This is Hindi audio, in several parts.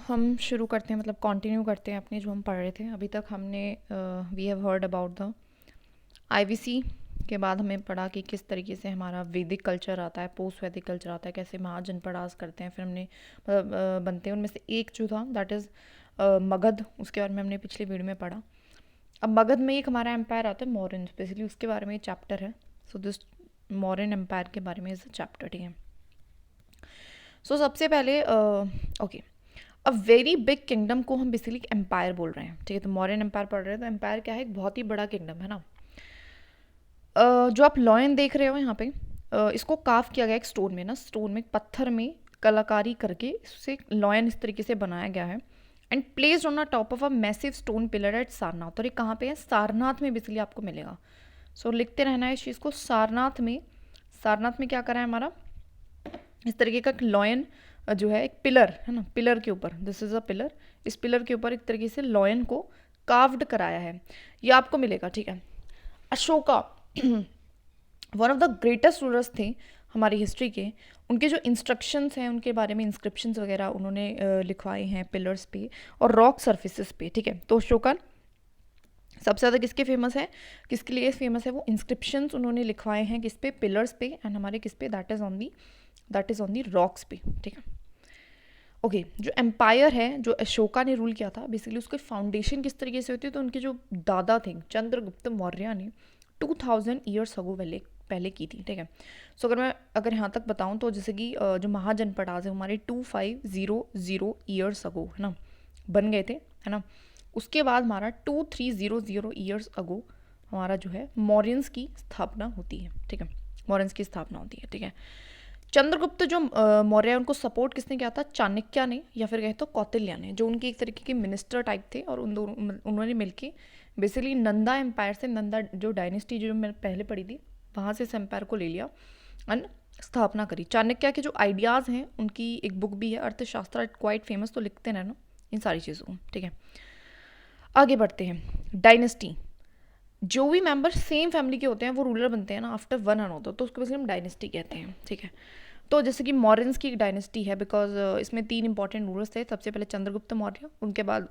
हम शुरू करते हैं, मतलब कंटिन्यू करते हैं अपने जो हम पढ़ रहे थे अभी तक। हमने we have heard about the IVC के बाद हमें पढ़ा कि किस तरीके से हमारा वैदिक कल्चर आता है, पोस्ट वैदिक कल्चर आता है, कैसे महाजनपदास करते हैं। फिर हमने बनते हैं उनमें से एक जो था दैट इज़ मगध, उसके बारे में हमने पिछली वीडियो में पढ़ा। अब मगध में एक हमारा एम्पायर आता है मौर्यन, बेसिकली उसके बारे में चैप्टर है। सो दिस मौर्यन एम्पायर के बारे में इस चैप्टर, ठीक है। सो सबसे पहले okay, a very big kingdom को हम बेसिकली एम्पायर बोल रहे हैं, ठीक है। तो मौर्यन एम्पायर पढ़ रहे हैं, तो एम्पायर क्या है, एक बहुत ही बड़ा किंगडम है ना। जो आप लॉयन देख रहे हो यहाँ पे, इसको काफ किया गया एक स्टोन में ना, स्टोन में पत्थर में कलाकारी करके इससे लॉयन इस तरीके से बनाया गया है and placed on the top of a massive stone pillar at Sarnath. और ये कहाँ पे है, सारनाथ में बेसिकली आपको मिलेगा। सो लिखते रहना है इस चीज़ को, सारनाथ में। सारनाथ में क्या करा है हमारा, इस तरीके का लॉयन जो है, एक पिलर है ना, पिलर के ऊपर, दिस इज अ पिलर, इस पिलर के ऊपर एक तरीके से लॉयन को कार्व्ड कराया है, ये आपको मिलेगा, ठीक है। Ashoka one of the greatest rulers थे हमारी हिस्ट्री के। उनके जो इंस्ट्रक्शंस हैं उनके बारे में इंस्क्रिप्शंस वगैरह उन्होंने लिखवाए हैं पिलर्स पे और रॉक सर्फेसिस पे, ठीक है। तो अशोका सबसे ज़्यादा किसके फेमस है, किसके लिए फेमस है, वो इंस्क्रिप्शंस उन्होंने लिखवाए हैं किस पे, पिलर्स पे, एंड हमारे किस पे, that is on the rocks पे, ठीक है। ओके, जो एम्पायर है जो अशोका ने रूल किया था, बेसिकली उसकी फाउंडेशन किस तरीके से होती है, तो उनके जो दादा थे चंद्रगुप्त मौर्य ने 2000 ईयर्स अगो पहले की थी, ठीक है। सो अगर यहाँ तक बताऊँ तो जैसे कि जो महाजनपदास है हमारे 2500 ईयर्स अगो है ना बन गए थे, है ना। उसके बाद हमारा 2300 ईयर्स अगो हमारा जो है मौर्यंस की स्थापना होती है, ठीक है। मौर्यंस की स्थापना होती है, ठीक है। चंद्रगुप्त जो मौर्य है उनको सपोर्ट किसने किया था, चाणक्य ने या फिर कहे तो कौटिल्य ने, जो उनके एक तरीके के मिनिस्टर टाइप थे। और उन्होंने मिलके बेसिकली नंदा एम्पायर से, नंदा जो डायनेस्टी जो मैंने पहले पढ़ी थी वहाँ से इस एम्पायर को ले लिया एंड स्थापना करी। चाणक्य के जो आइडियाज़ हैं उनकी एक बुक भी है अर्थशास्त्र, क्वाइट फेमस, तो लिखते रहना इन सारी चीज़ों को, ठीक है। आगे बढ़ते हैं, डायनेस्टी। जो भी मेंबर सेम फैमिली के होते हैं वो रूलर बनते हैं ना आफ्टर वन अनदर, तो उसको बेसिकली हम डायनेस्टी कहते हैं, ठीक है। तो जैसे कि मौर्यंस की एक डायनेस्टी है बिकॉज इसमें 3 इंपॉर्टेंट रूलर्स थे। सबसे पहले चंद्रगुप्त मौर्य, उनके बाद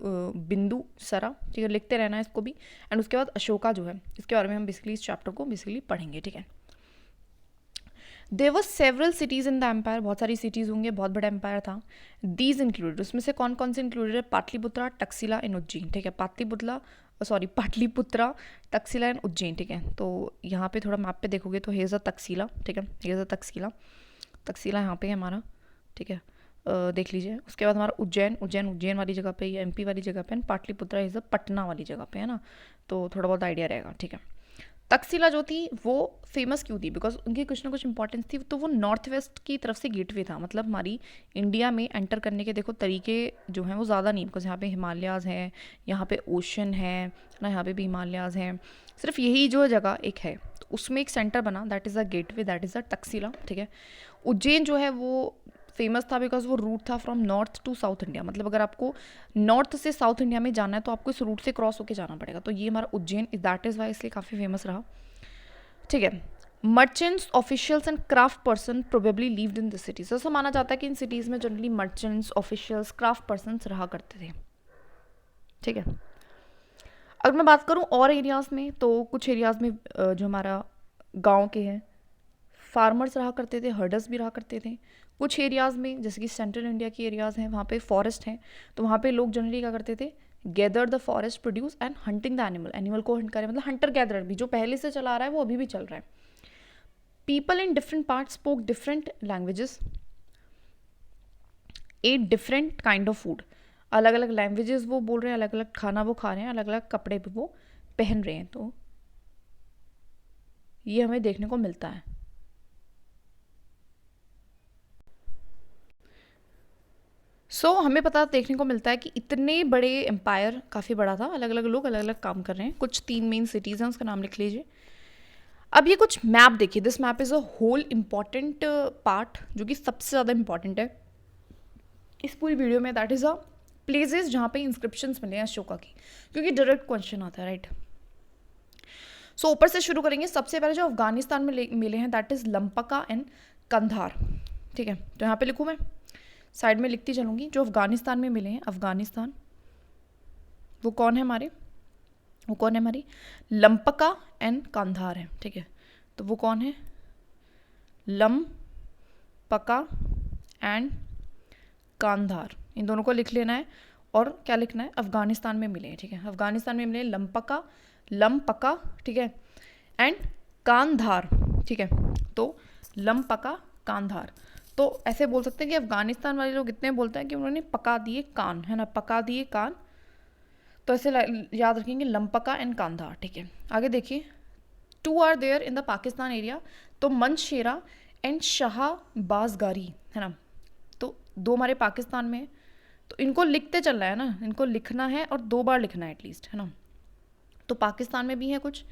बिंदु सरा, ठीक है, लिखते रहना है इसको भी, एंड उसके बाद अशोका जो है, इसके बारे में हम बेसिकली इस चैप्टर को बेसिकली पढ़ेंगे, ठीक है। There were several cities in the empire, बहुत सारी सिटीज़ होंगे, बहुत बड़ा एम्पायर था। दीज इंक्लूडेड, उसमें से कौन कौन से इंक्लूडेड है, पाटलिपुत्रा, टक्सिला एंड उज्जैन, ठीक है। पाटलिपुत्रा, टक्सिला एंड उज्जैन, ठीक है। तो यहाँ पे थोड़ा मैप पे देखोगे तो हेज़ अ तक्सिला, ठीक है, हेज़ अ तक्सिला यहाँ पे है हमारा, ठीक है। देख लीजिए। उसके बाद हमारा उज्जैन वाली जगह पे, या एमपी वाली जगह पे, and Pataliputra is a Patna वाली जगह पे, है ना। तो थोड़ा बहुत आइडिया रहेगा, ठीक है। तक्षशिला जो थी वो फेमस क्यों थी, बिकॉज उनकी कुछ ना कुछ इंपॉर्टेंस थी। तो वो नॉर्थ वेस्ट की तरफ से गेटवे था, मतलब हमारी इंडिया में एंटर करने के देखो तरीके जो हैं वो ज़्यादा नहीं, बिकॉज यहाँ पे हिमालयाज़ हैं, यहाँ पे ओशन है ना, यहाँ पे भी हिमालयाज़ हैं, सिर्फ यही जो जगह एक है, तो उसमें एक सेंटर बना, that is a gateway, that is अ तक्षशिला, ठीक है। उज्जैन जो है वो फेमस था बिकॉज वो रूट था from north to south India, मतलब अगर आपको नॉर्थ से साउथ इंडिया में जाना है तो आपको इस रूट से क्रॉस होकर जाना पड़ेगा, तो ये हमारा उज्जैन दैट इज़ वाई इसलिए काफ़ी फेमस रहा, ठीक है। Merchants, officials and craft person probably lived in this cities, ऐसा माना जाता है कि इन सिटीज़ में generally merchants, officials, craft person रहा करते थे, ठीक है। अगर मैं बात करूँ और एरियाज़ में, तो कुछ एरियाज़ में जो हमारा गाँव के हैं फार्मर्स रहा करते थे, हर्डर्स भी रहा करते थे। कुछ एरियाज़ में जैसे कि सेंट्रल इंडिया की एरियाज़ हैं वहाँ पे फॉरेस्ट हैं, तो वहाँ पे लोग जनरली क्या करते थे, gather the forest produce and hunting the animal को हंट करें, मतलब हंटर गैदरर भी जो पहले से चला रहा है वो अभी भी चल रहा है। People in different part spoke different languages, at different kind of food, अलग अलग लैंग्वेजेस वो बोल रहे हैं, अलग अलग खाना वो खा रहे हैं, अलग अलग कपड़े भी वो पहन रहे हैं, तो ये हमें देखने को मिलता है। हमें पता देखने को मिलता है कि इतने बड़े एम्पायर, काफ़ी बड़ा था, अलग अलग लोग अलग अलग काम कर रहे हैं। कुछ 3 मेन सिटीज़ हैं, उसका नाम लिख लीजिए। अब ये कुछ मैप देखिए, this map is a whole important part, जो कि सबसे ज़्यादा इंपॉर्टेंट है इस पूरी वीडियो में, दैट इज़ अ प्लेसेस जहाँ पे इंस्क्रिप्शंस मिले हैं अशोका की, क्योंकि डायरेक्ट क्वेश्चन आता है, राइट। ऊपर से शुरू करेंगे। सबसे पहले जो अफगानिस्तान में मिले हैं दैट इज़ लंपका एंड कंधार, ठीक है। तो यहाँ पे लिखूँ मैं, साइड में लिखती चलूँगी। जो अफ़गानिस्तान में मिले हैं, अफ़गानिस्तान, वो कौन है हमारे, वो कौन है हमारी, लंपका एंड कांधार है, ठीक है। तो वो कौन है, लंपका एंड कांधार, इन दोनों को लिख लेना है। और क्या लिखना है, अफ़गानिस्तान में मिले हैं, ठीक है। अफ़गानिस्तान में मिले लंपका, ठीक है, एंड कांधार, ठीक है। तो लंपका कांधार, तो ऐसे बोल सकते हैं कि अफ़गानिस्तान वाले लोग इतने बोलते हैं कि उन्होंने पका दिए कान, है ना, पका दिए कान। तो ऐसे याद रखेंगे लंपका एंड कांधार, ठीक है। आगे देखिए, 2 are there in the Pakistan area, तो मंशेरा एंड शाहबाजगारी, है ना। तो 2 हमारे पाकिस्तान में, तो इनको लिखते चलना है ना, इनको लिखना है और 2 बार लिखना है एटलीस्ट, है ना। तो पाकिस्तान में भी है कुछ,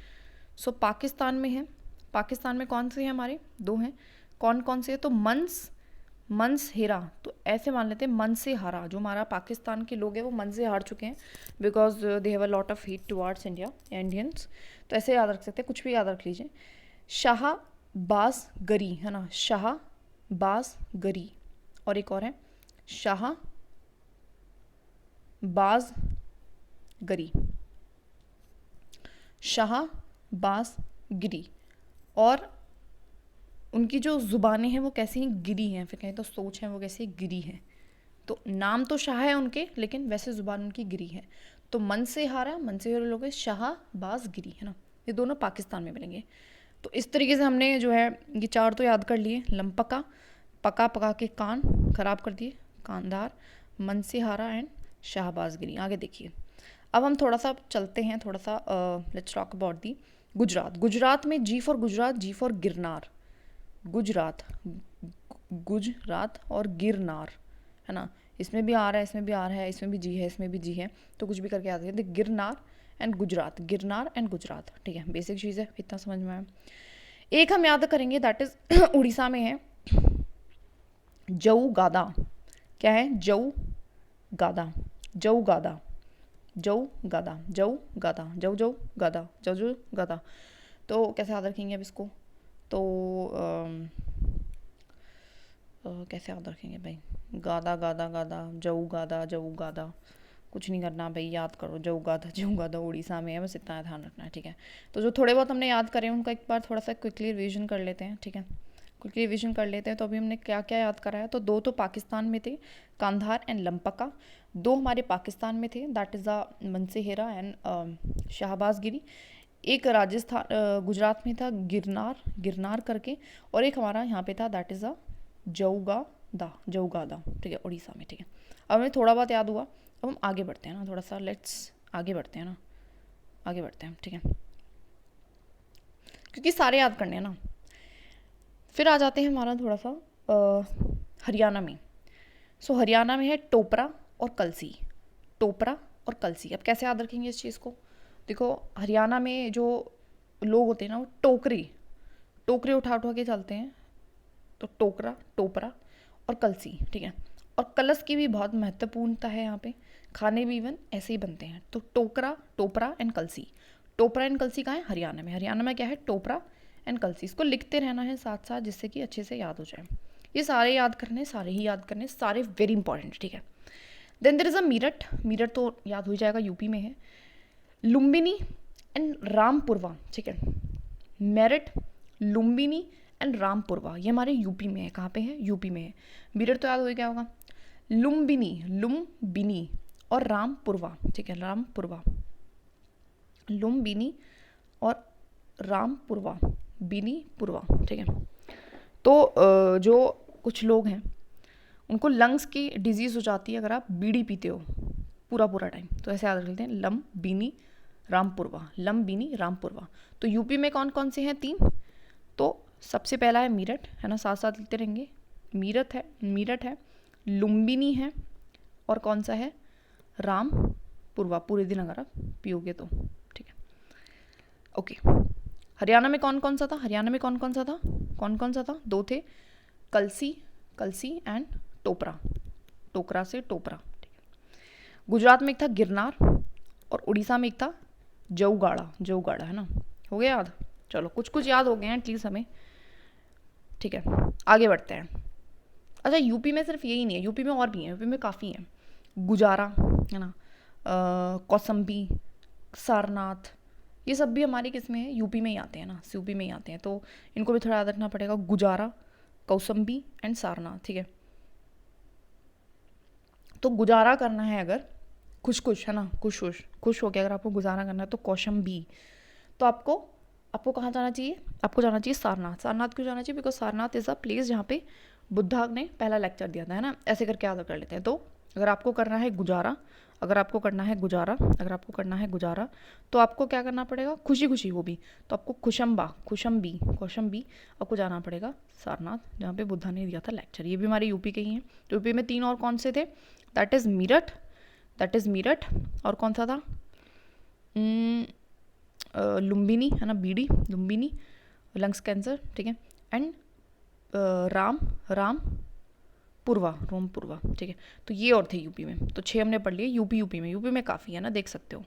सो पाकिस्तान में है, पाकिस्तान में कौन से हैं हमारे, 2 हैं, कौन कौन से है, तो मंस हेरा, तो ऐसे मान लेते हैं मन से हारा, जो हमारा पाकिस्तान के लोग हैं वो मन से हार चुके हैं, because they have a lot of hate towards India, Indians. तो ऐसे याद रख सकते हैं, कुछ भी याद रख लीजिए। शाहबाजगरी, है ना, शाहबाजगरी, और एक और है शाहबाजगरी, शाहबाजगिरी। और उनकी जो ज़ुबानें हैं वो कैसी हैं, गिरी हैं, फिर कहें तो सोच है वो कैसी गिरी है। तो नाम तो शाह है उनके, लेकिन वैसे ज़ुबान उनकी गिरी है। तो मन से हारा लोग शाहबाजगिरी, है ना। ये दोनों पाकिस्तान में मिलेंगे। तो इस तरीके से हमने जो है ये 4 तो याद कर लिए, लंपका, पका के कान खराब कर दिए, कांधार, मन से हारा एंड शाहबाजगिरी। आगे देखिए, अब हम थोड़ा सा चलते हैं, थोड़ा सा let's talk about the Gujarat. Gujarat में G for Gujarat, G for Girnar, Gujarat और गिरनार, है ना। इसमें भी आ रहा है, इसमें भी आ रहा है, इसमें भी जी है, इसमें भी जी है, तो कुछ भी करके आते हैं। गिरनार एंड गुजरात, ठीक है, बेसिक चीज़ है, इतना समझ में आया। एक हम याद करेंगे, दैट इज उड़ीसा में है जऊ गादा। क्या है, जऊ गादा, तो कैसे याद रखेंगे अब इसको, तो कैसे याद रखेंगे भाई, गादा, जऊ गादा, कुछ नहीं करना भाई, याद करो, जऊ गादा उड़ीसा में है, बस इतना ध्यान रखना है, ठीक है। तो जो थोड़े बहुत हमने याद करें उनका एक बार थोड़ा सा क्विकली रिवीजन कर लेते हैं, ठीक है, क्विकली रिवीजन कर लेते हैं। तो अभी हमने क्या क्या याद करा है, तो 2 तो पाकिस्तान में थे, कांधार एंड लंपका, 2 हमारे पाकिस्तान में थे, दैट इज़ द मनसेहेरा एंड शाहबाजगिरी। एक राजस्थान गुजरात में था गिरनार करके, और एक हमारा यहाँ पे था, दैट इज़ द जऊगादा, ठीक है, उड़ीसा में, ठीक है। अब हमें थोड़ा बहुत याद हुआ, अब हम आगे बढ़ते हैं ना, थोड़ा सा लेट्स आगे बढ़ते हैं, ठीक है, क्योंकि सारे याद करने हैं ना। फिर आ जाते हैं हमारा थोड़ा सा हरियाणा में। सो हरियाणा में है टोपरा और कलसी, अब कैसे याद रखेंगे इस चीज़ को, देखो हरियाणा में जो लोग होते हैं ना, वो टोकरे उठा के चलते हैं, तो टोपरा और कलसी, ठीक है। और कलश की भी बहुत महत्वपूर्णता है यहाँ पे, खाने भी इवन ऐसे ही बनते हैं। तो टोपरा एंड कलसी कहाँ है, हरियाणा में क्या है, टोपरा एंड कलसी। इसको लिखते रहना है साथ साथ, जिससे कि अच्छे से याद हो जाए। ये सारे याद करने, सारे वेरी इंपॉर्टेंट, ठीक है। Then there is a Meerut तो याद हो जाएगा, यूपी में है। लुम्बिनी एंड रामपुरवा, ठीक है, मेरठ, लुम्बिनी एंड रामपुरवा, ये हमारे यूपी में है। कहाँ पे है, यूपी में है। मीरठ तो याद हो गया होगा, लुम्बिनी और रामपुरवा, ठीक है, लुम्बिनी और रामपुरवा, बिनीपुरवा, ठीक है। तो जो कुछ लोग हैं उनको लंग्स की डिजीज़ हो जाती है अगर आप बीड़ी पीते हो पूरा टाइम, तो ऐसे याद रख लेते हैं, लम्बिनी रामपुरवा। तो यूपी में कौन कौन से हैं, 3। तो सबसे पहला है मीरठ, है ना, साथ साथ लिखते रहेंगे, मीरठ है, लुम्बिनी है, और कौन सा है, रामपुरवा, पूरे दिन अगर आप पियोगे तो, ठीक है, ओके। हरियाणा में कौन कौन सा था, 2 थे, कलसी एंड टोकरा से टोपरा, ठीक है। गुजरात में एक था गिरनार, और उड़ीसा में एक था जऊगाड़ा, है ना, हो गया याद। चलो कुछ याद हो गए हैं एटलीस्ट हमें, ठीक है। आगे बढ़ते हैं, अच्छा, यूपी में सिर्फ यही नहीं है, यूपी में और भी है, यूपी में काफ़ी हैं। गुजारा है ना, कौसम्बी, सारनाथ, ये सब भी हमारे किस में है, यूपी में ही आते हैं ना, यूपी में ही आते हैं, तो इनको भी थोड़ा याद रखना पड़ेगा। गुजारा, कौसम्बी एंड सारनाथ, ठीक है। तो गुजारा करना है अगर, खुश खुश है ना, खुश खुश खुश हो के अगर आपको गुजारा करना है तो कौशंबी। तो आपको आपको कहाँ जाना चाहिए, आपको जाना चाहिए सारनाथ। सारनाथ क्यों जाना चाहिए, because Sarnath is a place जहाँ पे बुद्धा ने पहला लेक्चर दिया था, है ना। ऐसे करके याद कर लेते हैं। तो अगर आपको करना है गुजारा, अगर आपको करना है गुजारा, अगर आपको करना है गुजारा, तो आपको क्या करना पड़ेगा, खुशी खुशी वो भी, तो आपको खुशम्बा, खुशम्बी, कौशम्बी, आपको जाना पड़ेगा सारनाथ, जहाँ पे बुद्धा ने दिया था लेक्चर। ये भी हमारे यूपी के ही हैं। तो यूपी में 3 और कौन से थे, that is Meerut, that is Meerut, और कौन सा था, लुम्बिनी है ना, बीडी, लुम्बिनी, लंग्स कैंसर, ठीक है, एंड रामपुरवा, रोमपुरवा, ठीक है। तो ये और थे यूपी में, तो 6 हमने पढ़ लिए यूपी में, यूपी में काफ़ी है ना, देख सकते हो।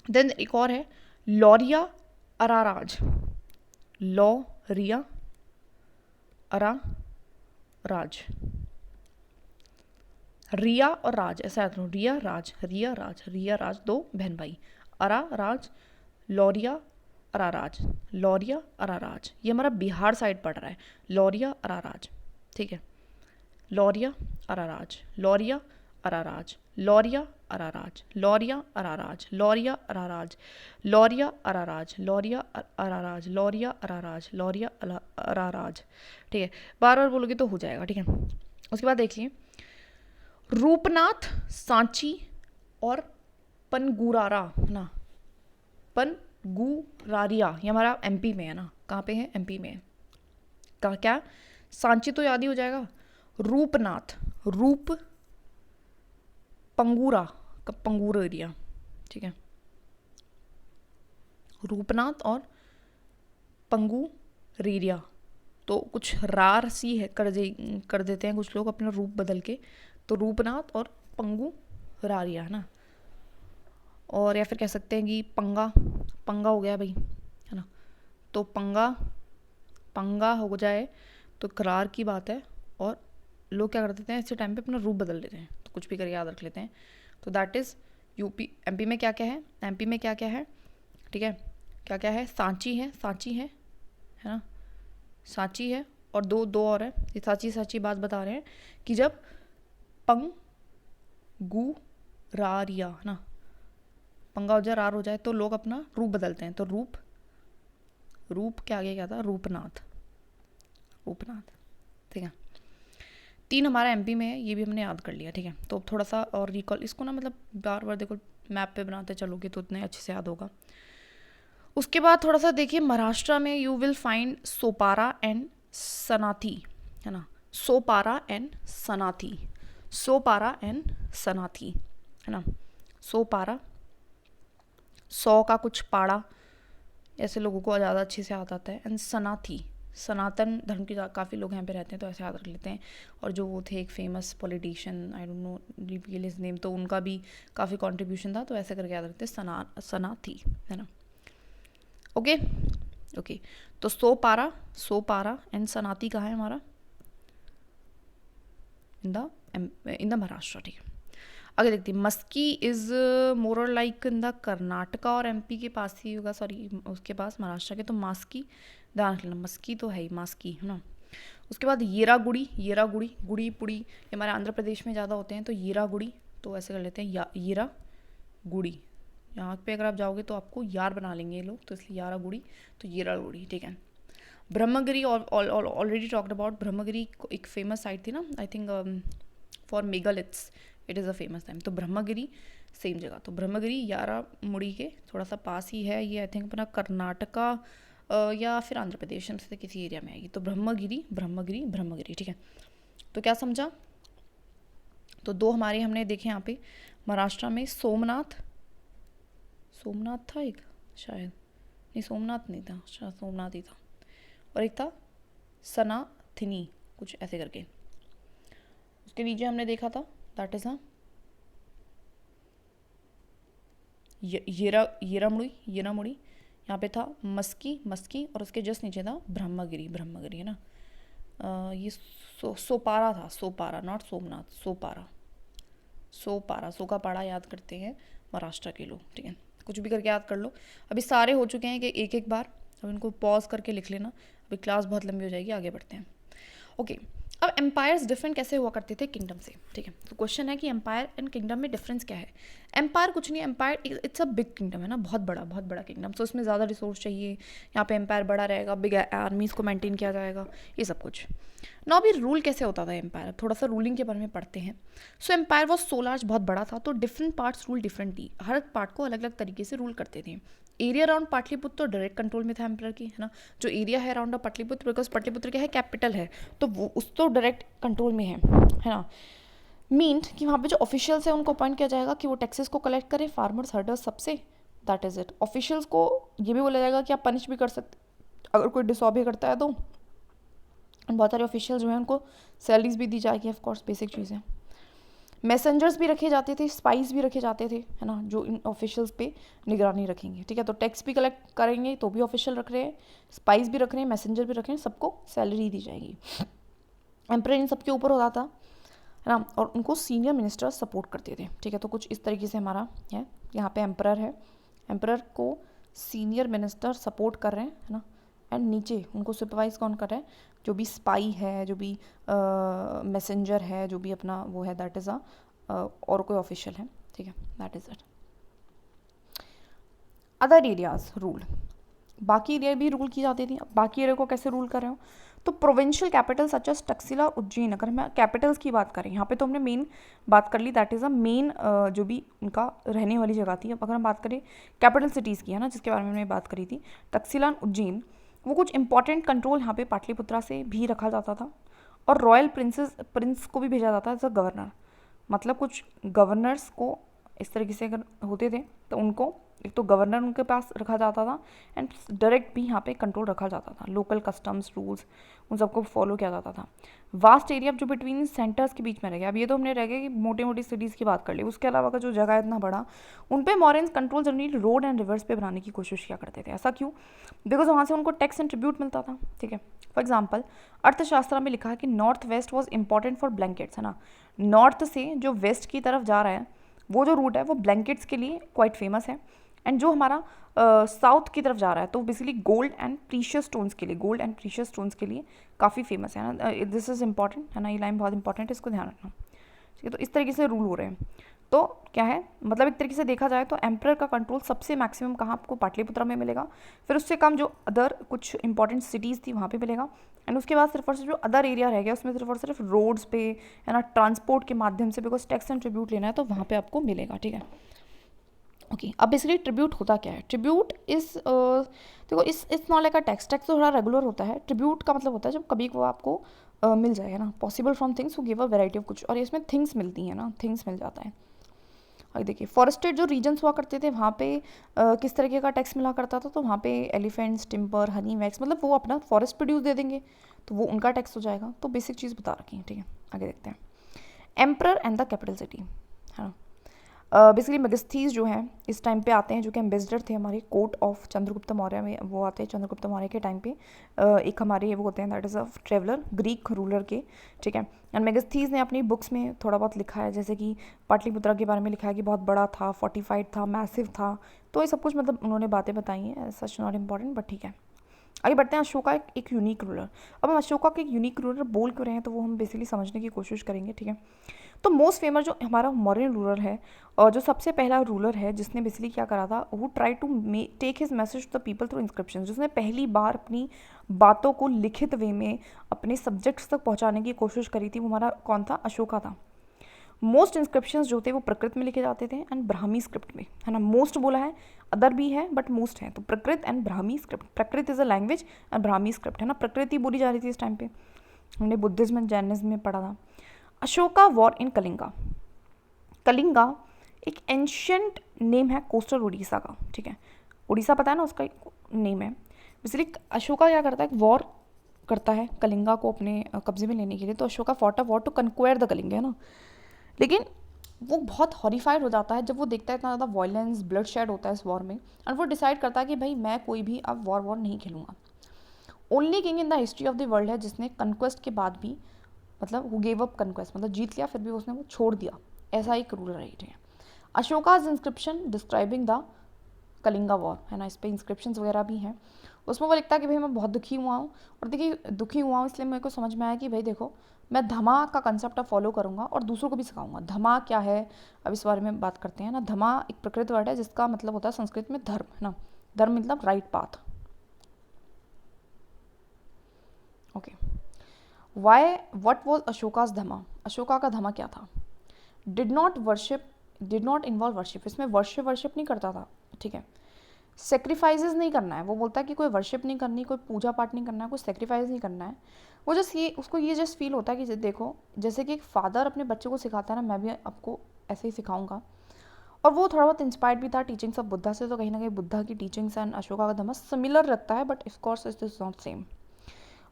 देन एक और है लौरिया अराराज, लौरिया अराराज, रिया और राज, ऐसा याद रखो, रिया राज, रिया राज, रिया राज, 2 बहन भाई, अरा राज, लौरिया अराराज, लौरिया अराराज, ये हमारा बिहार साइड पड़ रहा है, लौरिया अराराज, ठीक है। लौरिया अराराज, लौरिया अराराज, लौरिया अराराज, लौरिया अराराज, लौरिया अराराज, लौरिया अराराज, लौरिया अराराज, लौरिया अराराज, लौरिया अराराज, ठीक है। बार बार बोलोगे तो हो जाएगा, ठीक है। उसके बाद देखिए रूपनाथ, सांची और पनगुरारा ना, पनगुरारिया, ये हमारा एमपी में है ना, कहाँ पे है, एमपी में है। कहाँ क्या, सांची तो याद ही हो जाएगा, रूपनाथ, रूप पंगूरा, पंगूर एरिया, ठीक है, रूपनाथ और पंगूरेरिया। तो कुछ रार सी है कर देते हैं कुछ लोग अपना रूप बदल के, तो रूपनाथ और पंगूरारिया है ना। और या फिर कह सकते हैं कि पंगा, पंगा हो गया भाई, है ना, तो पंगा, पंगा हो जाए तो करार की बात है, और लोग क्या कर देते हैं ऐसे टाइम पे अपना रूप बदल लेते हैं, तो कुछ भी करके याद रख लेते हैं। तो दैट इज़ यूपी। एमपी में क्या क्या है, एमपी में क्या क्या है, ठीक है, क्या क्या है, सांची है, सांची है ना, सांची है, और दो दो और है, ये सांची सांची बात बता रहे हैं कि जब पंगुरारिया है ना, पंगा हो जाए, रार हो जाए, तो लोग अपना रूप बदलते हैं, तो रूप, रूप के आगे क्या था, रूपनाथ, रूपनाथ, ठीक है। 3 हमारा एमपी में है, ये भी हमने याद कर लिया, ठीक है। तो थोड़ा सा और रिकॉल इसको ना, मतलब बार बार देखो मैप पे बनाते चलोगे तो उतने अच्छे से याद होगा। उसके बाद थोड़ा सा देखिए महाराष्ट्र में you will find Sopara and Sannati, है ना, सोपारा एंड सनाथी, सोपारा एंड सनाथी, है ना, सोपारा, सौ का कुछ पाड़ा, ऐसे लोगों को ज़्यादा अच्छे से याद आता है, एंड सनाथी, सनातन धर्म के काफ़ी लोग यहाँ पे रहते हैं, तो ऐसे याद रख लेते हैं। और जो वो थे एक famous politician, I don't know reveal his name, तो उनका भी काफ़ी कंट्रीब्यूशन था, तो ऐसे करके याद रखते हैं, सनाथी, है ना। ओके ओके, तो सोपारा एंड सनाती कहाँ है हमारा, इन द महाराष्ट्र, ठीक है। आगे देखते हैं, मस्की इज़ मोर और लाइक इन द कर्नाटका और एमपी के पास ही होगा, सॉरी उसके पास महाराष्ट्र के, तो मास्की ध्यान रखना, मस्की तो है ही, मास्की है ना। उसके बाद येरागुड़ी, येरागुड़ी, गुड़ी पुड़ी, ये हमारे आंध्र प्रदेश में ज़्यादा होते हैं, तो येरागुड़ी, तो ऐसे कर लेते हैं येरागुड़ी, यहाँ पे अगर आप जाओगे तो आपको यार बना लेंगे ये लोग, तो इसलिए यारागुड़ी, तो येरागुड़ी, ठीक है। Brahmagiri, already talked about Brahmagiri, एक फेमस साइट थी ना, I think for megaliths, it is a famous time, तो ब्रह्मगिरी सेम जगह, तो ब्रह्मगिरी यारामुड़ी के थोड़ा सा पास ही है ये, आई थिंक अपना कर्नाटका या फिर आंध्र प्रदेश में से किसी एरिया में आएगी, तो ब्रह्मगिरी ब्रह्मगिरी ब्रह्मगिरी, ठीक है। तो क्या समझा, तो 2 हमारे हमने देखे यहाँ पे महाराष्ट्र में, सोमनाथ, सोमनाथ था एक शायद, नहीं सोमनाथ नहीं था, शायद सोमनाथ ही था, और एक था सनाथिनी, कुछ ऐसे करके। उसके नीचे हमने देखा था दैट इज़ येरामुड़ी, यहाँ पे था मस्की, और उसके जस्ट नीचे था ब्रह्मगिरी, ब्रह्मगिरी, है ना। ये सोपारा था, सोपारा, नॉट सोमनाथ, सोपारा। सोपारा, सो का पाड़ा याद करते हैं महाराष्ट्र के लोग, ठीक है, कुछ भी करके याद कर लो। अभी सारे हो चुके हैं कि एक एक बार, अब इनको पॉज करके लिख लेना, अभी क्लास बहुत लंबी हो जाएगी, आगे बढ़ते हैं। ओके, अब एम्पायर्स डिफरेंट कैसे हुआ करते थे किंगडम से, ठीक है। तो क्वेश्चन है कि एम्पायर एंड किंगडम में डिफरेंस क्या है। एम्पायर कुछ नहीं, empire it's a big kingdom है ना, बहुत बड़ा किंगडम, तो इसमें ज़्यादा रिसोर्स चाहिए, यहाँ पे एम्पायर बड़ा रहेगा, बिग आर्मीज को मेंटेन किया जाएगा, ये सब कुछ। ना अभी रूल कैसे होता था एम्पायर, थोड़ा सा रूलिंग के बारे में पढ़ते हैं। सो एम्पायर वॉज सो लार्ज, बहुत बड़ा था, तो डिफरेंट पार्ट्स रूल डिफरेंटली, हर पार्ट को अलग अलग तरीके से रूल करते थे। एरिया अराउंड पाटलिपुत्र तो डायरेक्ट कंट्रोल में था एम्पायर की, है ना, जो एरिया है अराउंड पाटलिपुत्र, बिकॉज पाटलिपुत्र क्या है, कैपिटल है, तो वो उस तो डायरेक्ट कंट्रोल में है ना। मीन्ड कि वहाँ पे जो ऑफिशियल्स है उनको अपॉइंट किया जाएगा कि वो टैक्सेस को कलेक्ट करें, फार्मर्स, हर्डर्स, सबसे, दैट इज़ इट। ऑफिशियल्स को ये भी बोला जाएगा कि आप पनिश भी कर सकते अगर कोई डिसऑबे करता है तो। बहुत सारे ऑफिशियल जो हैं उनको सैलरीज भी दी जाएगी, ऑफ कोर्स बेसिक चीज़ें। मैसेंजर्स भी रखे जाते थे, स्पाइस भी रखे जाते थे, है ना, जो इन ऑफिशियल्स पे निगरानी रखेंगे, ठीक है। तो टैक्स भी कलेक्ट करेंगे तो भी ऑफिशियल रख रहे हैं, स्पाइस भी रख रहे हैं, मैसेंजर भी रख रहे हैं, सबको सैलरी दी जाएगी। एम्पर इन सबके ऊपर होता था, है ना, और उनको सीनियर मिनिस्टर सपोर्ट करते थे, ठीक है। तो कुछ इस तरीके से हमारा है, यहाँ पे एम्परर है, एम्परर को सीनियर मिनिस्टर सपोर्ट कर रहे हैं, है ना, एंड नीचे उनको सुपरवाइज कौन कर रहा है, जो भी स्पाई है, जो भी मैसेंजर है, जो भी अपना वो है, दैट इज़ और कोई ऑफिशियल है, ठीक है, that is it. Other areas rule, बाकी एरिया भी रूल की जाती थी। अब बाकी एरिया को कैसे रूल कर रहे हो, तो provincial capital such as Taxila, Ujjain, अगर हम कैपिटल्स की बात करें, यहाँ पे तो हमने मेन बात कर ली, दैट इज़ अ मेन जो भी उनका रहने वाली जगह थी। अब अगर हम बात करें कैपिटल सिटीज़ की, है ना, जिसके बारे में हमने बात करी थी, टक्सिला, उज्जैन, वो कुछ इंपॉर्टेंट कंट्रोल यहाँ पे पाटलिपुत्रा से भी रखा जाता था, और रॉयल प्रिंस को भी भेजा जाता है एज अ गवर्नर। मतलब कुछ गवर्नर्स को इस तरीके से अगर होते थे तो उनको एक तो गवर्नर उनके पास रखा जाता था, एंड डायरेक्ट भी यहाँ पे कंट्रोल रखा जाता था, लोकल कस्टम्स रूल्स उन सबको फॉलो किया जाता था। वास्ट एरिया जो बिटवीन सेंटर्स के बीच में रह गया, अब ये तो हमने रह गया कि मोटी मोटी सिटीज़ की बात कर ली, उसके अलावा का जो जगह है इतना बड़ा, उन पे Mauryans control generally road and rivers पे बनाने की कोशिश किया करते थे। ऐसा क्यों, बिकॉज वहाँ से उनको टैक्स एंड ट्रिब्यूट मिलता था, ठीक है। फॉर एग्जाम्पल अर्थशास्त्र में लिखा है कि north west was important for blankets, है ना, नॉर्थ से जो वेस्ट की तरफ जा रहा है वो जो रूट है वो ब्लैंकेट्स के लिए क्वाइट फेमस है, एंड जो हमारा साउथ की तरफ जा रहा है तो basically gold and precious stones के लिए, गोल्ड एंड प्रीशियस स्टोन्स के लिए काफ़ी फेमस है ना। दिस इज़ इंपॉर्टेंट, है ना, ये लाइन बहुत इंपॉर्टेंट है, इसको ध्यान रखना, ठीक है। तो इस तरीके से रूल हो रहे हैं। तो क्या है, मतलब एक तरीके से देखा जाए तो एम्परर का कंट्रोल सबसे मैक्सिमम कहाँ आपको पाटलिपुत्रा में मिलेगा, फिर उससे कम जो अदर कुछ इंपॉर्टेंट सिटीज़ थी वहाँ पे मिलेगा, एंड उसके बाद सिर्फ और सिर्फ जो अदर एरिया रह गया उसमें सिर्फ और सिर्फ रोड्स पे, है ना, ट्रांसपोर्ट के माध्यम से, बिकॉज टैक्स एंड ट्रिब्यूट लेना है तो वहाँ पे आपको मिलेगा, ठीक है। ओके, अब बेसिकली ट्रिब्यूट होता क्या है, ट्रिब्यूट इस देखो इस not like a tax, tax तो थोड़ा रेगुलर होता है, ट्रिब्यूट का मतलब होता है जब कभी वो आपको मिल जाएगा ना, पॉसिबल फ्रॉम थिंग्स, वो गिव अ वेराइटी ऑफ कुछ, और इसमें थिंग्स मिलती हैं ना, थिंग्स मिल जाता है। और देखिए फॉरेस्टेड जो रीजन्स हुआ करते थे वहाँ पे किस तरीके का टैक्स मिला करता था, तो वहाँ पे एलिफेंट्स, टिम्बर, हनी, वैक्स, मतलब वो अपना फॉरेस्ट प्रोड्यूस दे देंगे तो वो उनका टैक्स हो जाएगा। तो बेसिक चीज़ बता रखी है, ठीक है, आगे देखते हैं। Emperor and the capital city, है ना, बेसिकली मेगास्थीस जो हैं इस टाइम पे आते हैं, जो कि एम्बेसडर थे हमारे कोर्ट ऑफ चंद्रगुप्त मौर्य में, वो आते हैं चंद्रगुप्त मौर्य के टाइम पे। एक हमारे वो होते हैं that is a traveller, Greek ruler के, ठीक है। एंड मेगास्थीस ने अपनी बुक्स में थोड़ा बहुत लिखा है, जैसे कि पाटलिपुत्रा के बारे में लिखा है कि बहुत बड़ा था, फोर्टिफाइड था, मैसिव था, तो ये सब कुछ मतलब उन्होंने बातें बताई हैं, सच नॉट इम्पॉर्टेंट बट ठीक है। आगे बढ़ते हैं। अशोका एक यूनिक रूलर, अब हम अशोका के एक यूनिक रूलर बोल क्यों रहे हैं तो वो हम बेसिकली समझने की कोशिश करेंगे, ठीक है। तो मोस्ट फेमस जो हमारा मौर्यन रूलर है, और जो सबसे पहला रूलर है जिसने बेसिकली क्या करा था, वो try to take his message to the people through inscription, जिसने पहली बार अपनी बातों को लिखित वे में अपने सब्जेक्ट्स तक पहुंचाने की कोशिश करी थी, वो हमारा कौन था, अशोका था। मोस्ट इंस्क्रिप्शंस जो थे वो प्रकृत में लिखे जाते थे एंड ब्राह्मी स्क्रिप्ट में, है ना, मोस्ट बोला है, अदर भी है बट मोस्ट है, तो प्रकृत एंड ब्राह्मी स्क्रिप्ट, प्रकृत is a language and Brahmi script, है ना, प्रकृति बोली जा रही थी इस टाइम पे, हमने बुद्धिज्म एंड जैनिज्म में पढ़ा था। अशोका वॉर इन कलिंगा, कलिंगा एक एंशियंट नेम है कोस्टल उड़ीसा का, ठीक है, उड़ीसा पता है ना उसका नेम है। बेसिकली अशोका क्या करता है, वॉर करता है कलिंगा को अपने कब्जे में लेने के लिए, तो Ashoka fought a war to conquer the Kalinga, है ना, लेकिन वो बहुत हॉरिफाइड हो जाता है जब वो देखता है इतना ज़्यादा वायलेंस, ब्लड शेड होता है इस वॉर में, और वो डिसाइड करता है कि भाई मैं कोई भी अब वॉर नहीं खेलूँगा। Only king in the history of the world है जिसने कन्क्वेस्ट के बाद भी, मतलब हु गेव अप कन्क्वेस्ट, मतलब जीत लिया फिर भी उसने वो छोड़ दिया, ऐसा एक रूलर है, ठीक है। Ashoka's inscription describing the Kalinga war, है ना, इस पर इंस्क्रिप्शंस वगैरह भी हैं। उसमें वो लिखता है कि भाई मैं बहुत दुखी हुआ हूँ, और देखिए दुखी हुआ हूँ इसलिए मेरे को समझ में आया कि भाई देखो मैं धमा का कंसेप्ट अब फॉलो करूँगा और दूसरों को भी सिखाऊंगा। धमा क्या है, अब इस बारे में बात करते हैं ना। धमा एक प्रकृत वर्ड है जिसका मतलब होता है संस्कृत में धर्म, है ना। धर्म मतलब right path. Okay, why what was Ashoka's dhamma, Ashoka का धमा क्या था। Did not worship, did not involve worship, इसमें वर्शिप नहीं करता था, ठीक है। सेक्रीफाइसेस नहीं करना है, वो बोलता है कि कोई वर्शिप नहीं करनी, कोई पूजा पाठ नहीं करना है, कोई सेक्रीफाइस नहीं करना है। वो जस्ट ये, उसको ये जस्ट फील होता है कि देखो जैसे कि एक फादर अपने बच्चे को सिखाता है ना, मैं भी आपको ऐसे ही सिखाऊंगा। और वो थोड़ा बहुत इंस्पायर्ड भी था टीचिंग्स ऑफ बुद्धा से, तो कहीं ना कहीं बुद्धा की टीचिंग्स एंड अशोका का धर्म सिमिलर रखता है, but of course it is not same.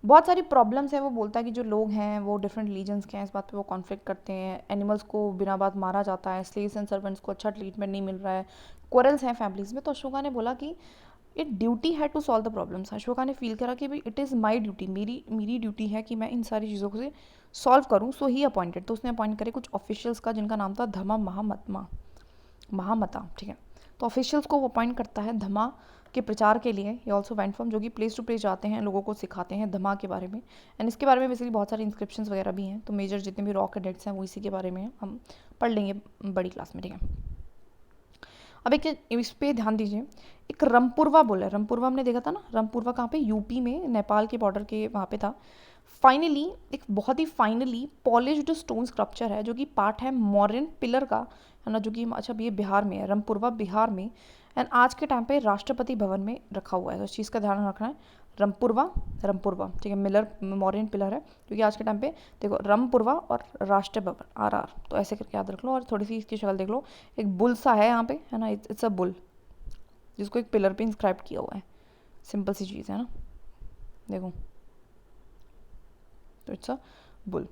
बहुत सारी प्रॉब्लम्स है, वो बोलता है कि जो लोग हैं वो डिफरेंट रीजन्स के हैं, इस बात पे वो कॉन्फ्लिक्ट करते हैं, एनिमल्स को बिना बात मारा जाता है, स्लेव्स एंड सर्वेंट्स को अच्छा ट्रीटमेंट नहीं मिल रहा है, क्वारल्स हैं फैमिलीज में। तो अशोका ने बोला कि इट ड्यूटी है to solve the problems. Ashoka ने फील करा कि भाई इट इज़ माई ड्यूटी, मेरी ड्यूटी है कि मैं इन सारी चीज़ों को से सॉल्व करूँ। सो ही अपॉइंटेड, तो उसने अपॉइंट करे कुछ ऑफिशियल्स का जिनका नाम था धमा महामता, ठीक है। तो ऑफिशियल्स को वो अपॉइंट करता है धमा के प्रचार के लिए। ये ऑल्सो वेंट फ्रॉम, जो कि प्लेस टू प्लेस जाते हैं, लोगों को सिखाते हैं धमा के बारे में। एंड इसके बारे में बेसिकली बहुत सारे इंस्क्रिप्शंस वगैरह भी हैं, तो मेजर जितने भी रॉक एडिक्ट्स हैं वो इसी के बारे में हैं, हम पढ़ लेंगे बड़ी क्लास में, ठीक है। अब एक इस पे ध्यान दीजिए, एक रमपुरवा बोला है, रमपुरवा हमने देखा था ना, रमपुरवा कहाँ पे, यूपी में, नेपाल के बॉर्डर के वहाँ पे था। फाइनली एक बहुत ही फाइनली पॉलिश्ड स्टोन स्क्रप्चर है जो कि पार्ट है मॉडर्न पिलर का, है ना, जो कि अच्छा ये बिहार में है, रमपुरवा बिहार में। एंड आज के टाइम पे राष्ट्रपति भवन में रखा हुआ है, तो इस चीज़ का ध्यान रखना है। रमपुरवा, ठीक है, मिलर मॉडर्न पिलर है, क्योंकि आज के टाइम पे देखो रमपुरवा और राष्ट्र भवन RR, तो ऐसे करके याद रख लो। और थोड़ी सी इसकी शक्ल देख लो, एक बुल सा है यहाँ पे, है ना, इट्स अ बुल, जिसको एक पिलर पे इंस्क्राइब किया हुआ है। सिंपल सी चीज़ है ना, देखो, तो इट्स अ बुल।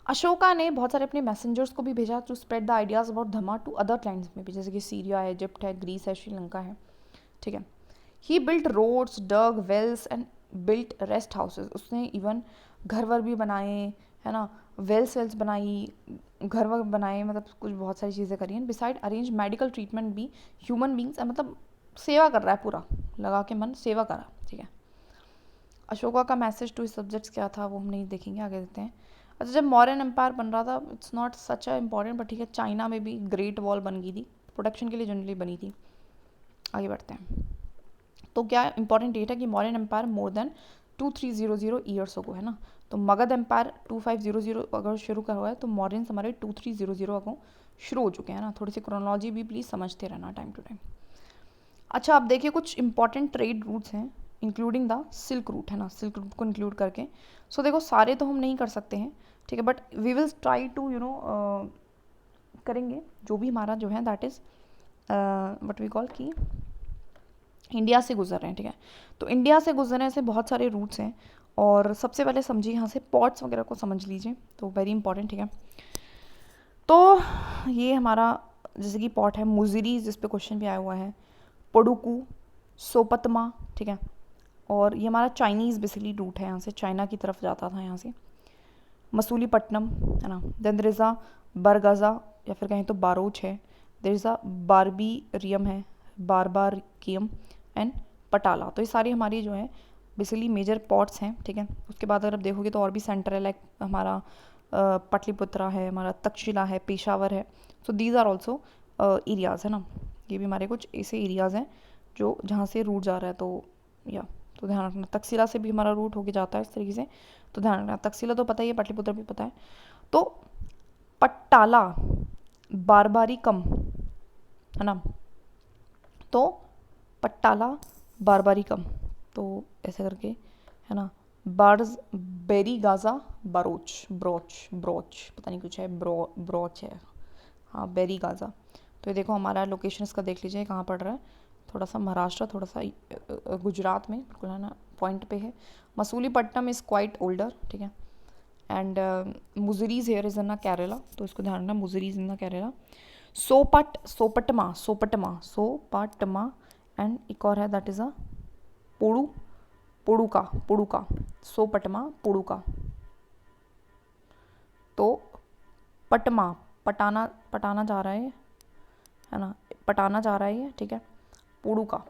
अशोका ने बहुत सारे अपने मैसेंजर्स को भी भेजा to spread the ideas about dhamma to other clients में भी, जैसे कि सीरिया है, इजिप्ट है, ग्रीस है, श्रीलंका है, ठीक है। He built roads, dug wells and built rest houses, उसने इवन घर वर भी बनाए, है ना, वेल्स बनाई, घर वर बनाए, मतलब कुछ बहुत सारी चीज़ें करी हैं। बिसाइड अरेंज मेडिकल ट्रीटमेंट भी ह्यूमन बींग्स, मतलब सेवा कर रहा है, पूरा लगा के मन सेवा करा, ठीक है। अशोका का मैसेज टू सब्जेक्ट्स क्या था वो हम नहीं देखेंगे, आगे देते हैं। अच्छा, जब मौर्यन एम्पायर बन रहा था, it's not such a important, but ठीक है, चाइना में भी ग्रेट वॉल बन गई थी, प्रोटेक्शन के लिए जनरली बनी थी। आगे बढ़ते हैं, तो क्या इंपॉर्टेंट डेट है कि Mauryan empire more than 2300 years ago, है ना। तो मगध एम्पायर 2500 अगर शुरू कर हुआ है, तो मौर्यन हमारे 2300 अगो शुरू हो चुके हैं ना। थोड़ी सी क्रोनोलॉजी भी प्लीज़ समझते रहना टाइम टू टाइम। अच्छा, आप देखिए कुछ इंपॉर्टेंट ट्रेड रूट्स हैं इंक्लूडिंग द सिल्क रूट, है ना, सिल्क रूट को इंक्लूड करके। सो देखो सारे तो हम नहीं कर सकते हैं, ठीक है, but we will try to करेंगे जो भी हमारा जो है, that is what we call कि इंडिया से गुजर रहे हैं, ठीक है। तो इंडिया से गुजरने से बहुत सारे रूट्स हैं, और सबसे पहले समझिए यहाँ से पॉट्स वगैरह को समझ लीजिए, तो वेरी इंपॉर्टेंट, ठीक है। तो ये हमारा जैसे कि पॉट है मुजिरी, जिस पे क्वेश्चन भी आया हुआ है, पडुकू, सोपतमा, ठीक है। और ये हमारा चाइनीज़ बेसिकली रूट है, यहाँ से चाइना की तरफ जाता था यहाँ से। मसूलीपट्टनम, है ना। देन देयर इज़ अ बरगज़ा, या फिर कहें तो बारोच है। देयर इज़ अ बारबीरियम है, बारबारियम एंड पटाला। तो ये सारी हमारी जो है बेसिकली मेजर पॉट्स हैं, ठीक है। उसके बाद अगर आप देखोगे तो और भी सेंटर है, लाइक हमारा पटलिपुत्रा है, हमारा तक्षशिला है, पेशावर है। So these are also areas, है ना। ये भी हमारे कुछ ऐसे एरियाज़ हैं जो जहाँ से रूट जा रहा है, तो या तो ध्यान रखना। तक्षशिला से भी हमारा रूट होके जाता है इस तरीके से, तो ध्यान रखना। तक्षशिला तो पता ही है, पटलिपुत्र भी पता है। तो पट्टाला बारबारिकम, है ना, तो पट्टाला बारबारिकम, तो ऐसे करके, है ना। बार्ज बेरी गाजा बारोच ब्रोच पता नहीं कुछ है, ब्रोच है, हाँ, बेरी गाजा। तो ये देखो हमारा लोकेशन इसका देख लीजिए कहाँ पड़ रहा है, थोड़ा सा महाराष्ट्र, थोड़ा सा गुजरात में, बिल्कुल, है ना, पॉइंट पे है। मसूलीपट्टनम इज़ क्वाइट ओल्डर, ठीक है। एंड मुजरीज हेयर इज इन अ केरला, तो इसको ध्यान रखना, मुजरीज इन अ केरला। सोपटमा एंड एक और है, दैट इज़ अ पोड़ू पुड़ुका, पुड़ुका, सो पटमा पुड़ुका। तो पटमा, पटाना, पटाना जा रहा है ना, पटाना जा रहा है ये, ठीक है। पुड़ुका,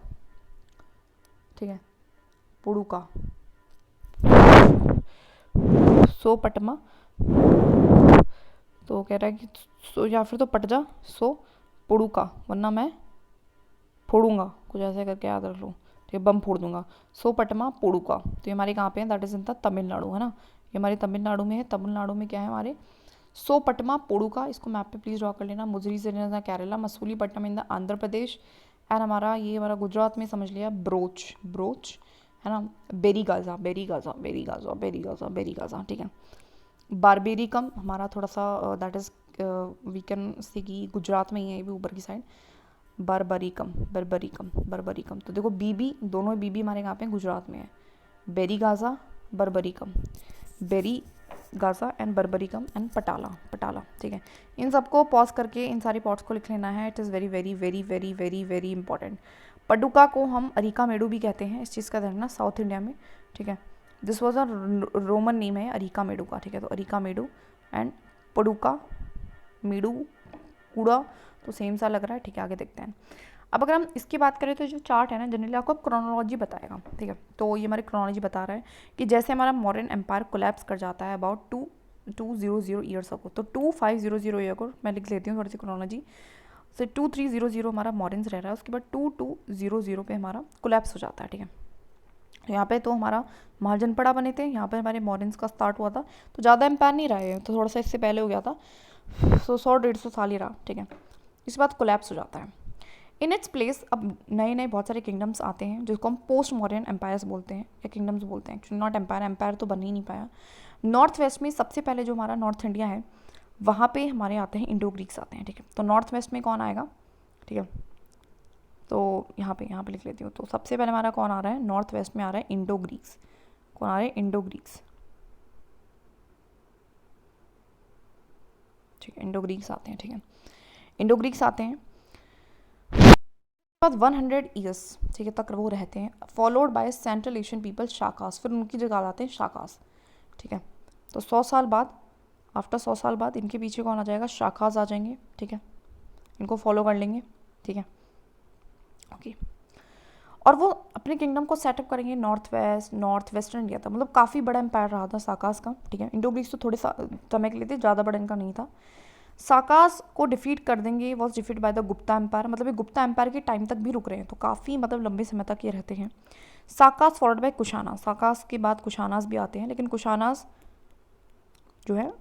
ठीक है, पुड़ुका, सो पटमा। तो कह रहा है कि सो, या फिर तो पट जा, सो पुड़ुका, वरना मैं फोड़ूंगा, कुछ ऐसे करके याद रख लो, ठीक है, बम फोड़ दूंगा। सो पटमा पुड़ुका। तो ये हमारे कहाँ पे है, that is in the Tamil Nadu, है ना, ये हमारी तमिलनाडु में है। तमिलनाडु में क्या है हमारे, सो पटमा पुड़ुका, इसको मैप पे प्लीज ड्रॉ कर लेना। मुजरी से Kerala, Masulipatnam in the Andhra Pradesh, and हमारा ये हमारा गुजरात में समझ लिया ब्रोच, ब्रोच है ना, बेरीगाजा, बेरीगाजा, बेरीगाजा, बेरीगाजा, बेरीगाजा, ठीक है। बारबेरिकम हमारा थोड़ा सा that is we can see कि गुजरात में ही है, ये भी ऊपर की साइड। बरबरीकम, बरबरीकम, बरबरीकम। तो देखो बीबी, दोनों बीबी हमारे यहाँ पे गुजरात में है। Barygaza, Barbaricum, Barygaza and Barbaricum and Patala, Patala, ठीक है। इन सबको पॉज करके इन सारी पॉट्स को लिख लेना है। It is very very very very very very important. Poduke को हम अरिका मेडू भी कहते हैं, इस चीज़ का ध्यान रखना, साउथ इंडिया में, ठीक है। This was a Roman name है अरिका मेडू का, ठीक है। तो अरिका मेडू एंड पडुका, मेडू, कूड़ा, तो सेम सा लग रहा है, ठीक है। आगे देखते हैं। अब अगर हम इसकी बात करें तो जो चार्ट है ना, जनरली आपको क्रोनोलॉजी बताएगा, ठीक है। तो ये हमारी क्रोनोलॉजी बता रहा है कि जैसे हमारा मॉडर्न एम्पायर कोलैप्स कर जाता है अबाउट 200 ईयर्स अगो, तो 2500 ईयर को मैं लिख लेती हूँ थोड़ी सी क्रोनोलॉजी से। 2300 हमारा मॉडर्न्स रह रहा है, उसके बाद 2200 पे हमारा कोलैप्स हो जाता है, ठीक है। तो यहाँ पे तो हमारा महाजनपड़ा बने थे, यहाँ पे हमारे मॉडर्न्स का स्टार्ट हुआ था, तो ज़्यादा एम्पायर नहीं रहा है, तो थोड़ा सा इससे पहले हो गया था, सो 100-150 साल ही रहा, ठीक है। इसके बाद कोलैप्स हो जाता है। इन इट्स प्लेस अब नए नए बहुत सारे किंगडम्स आते हैं, जिसको हम पोस्ट मॉडर्न एम्पायर्स बोलते हैं, या किंगडम्स बोलते हैं, एक्चुअली नॉट एम्पायर, एम्पायर तो बन ही नहीं पाया। नॉर्थ वेस्ट में सबसे पहले जो हमारा नॉर्थ इंडिया है, वहाँ पे हमारे आते हैं इंडो ग्रीक्स आते हैं, ठीक है। तो नॉर्थ वेस्ट में कौन आएगा, ठीक है। तो यहाँ पे लिख लेती हूँ। तो सबसे पहले हमारा कौन आ रहा है, नॉर्थ वेस्ट में आ रहा है इंडो ग्रीक्स। कौन आ रहे हैं, इंडो ग्रीक्स, ठीक है। इंडो ग्रीक्स आते हैं, ठीक है। इंडो ग्रीक्स आते हैं, बाद 100 ईयर्स, ठीक है, तक वो रहते हैं, followed by central Asian people Shakas, फिर उनकी जगह आते हैं शाकास, ठीक है। तो 100 साल बाद, आफ्टर 100 साल बाद इनके पीछे कौन आ जाएगा, शाकास आ जाएंगे, ठीक है। इनको फॉलो कर लेंगे, ठीक है, ओके। और वो अपने किंगडम को सेटअप करेंगे नॉर्थ वेस्टर्न इंडिया था, मतलब काफ़ी बड़ा एम्पायर रहा था साकास का, ठीक है। इंडो ग्रीक्स तो थोड़े समय के लिए थे, ज़्यादा बड़ा इनका नहीं था। साकास को डिफीट कर देंगे, was defeat by the Gupta empire, मतलब ये गुप्ता एम्पायर के टाइम तक भी रुक रहे हैं, तो काफ़ी मतलब लंबे समय तक ये रहते हैं। साकास फॉलोड बाय कुशाना, साकास के बाद कुशानास भी आते हैं, लेकिन कुशानास जो है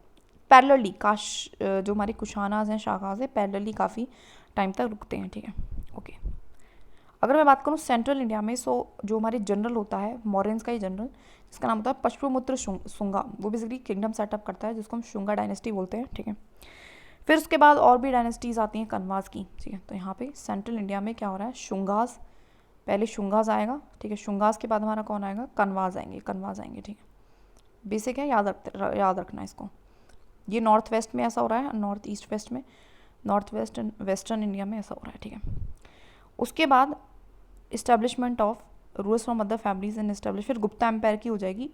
पैरेलली जो हमारे कुशानास हैं, शाकास है, पैरेलली काफ़ी टाइम तक रुकते हैं, ठीक है, ओके। अगर मैं बात करूँ सेंट्रल इंडिया में, सो जो हमारे जनरल होता है, मॉरियंस का ही जनरल, जिसका नाम होता है पश्चिमपुत्र शुंगा, वो बेसिकली किंगडम सेटअप करता है, जिसको हम शुंगा डायनेस्टी बोलते हैं, ठीक है। फिर उसके बाद और भी डायनेस्टीज़ आती हैं कन्वास की, ठीक है। तो यहाँ पे सेंट्रल इंडिया में क्या हो रहा है, शुंगास, पहले शुंगास आएगा, ठीक है। शुंगास के बाद हमारा कौन आएगा, कन्वास आएंगे, कन्वास आएंगे, ठीक है। बेसिक है, याद रखना इसको। ये नॉर्थ वेस्ट में ऐसा हो रहा है, नॉर्थ ईस्ट वेस्ट में, north west and western India में ऐसा हो रहा है, ठीक है। उसके बाद establishment of rules from other families and establish, फिर गुप्ता एम्पायर की हो जाएगी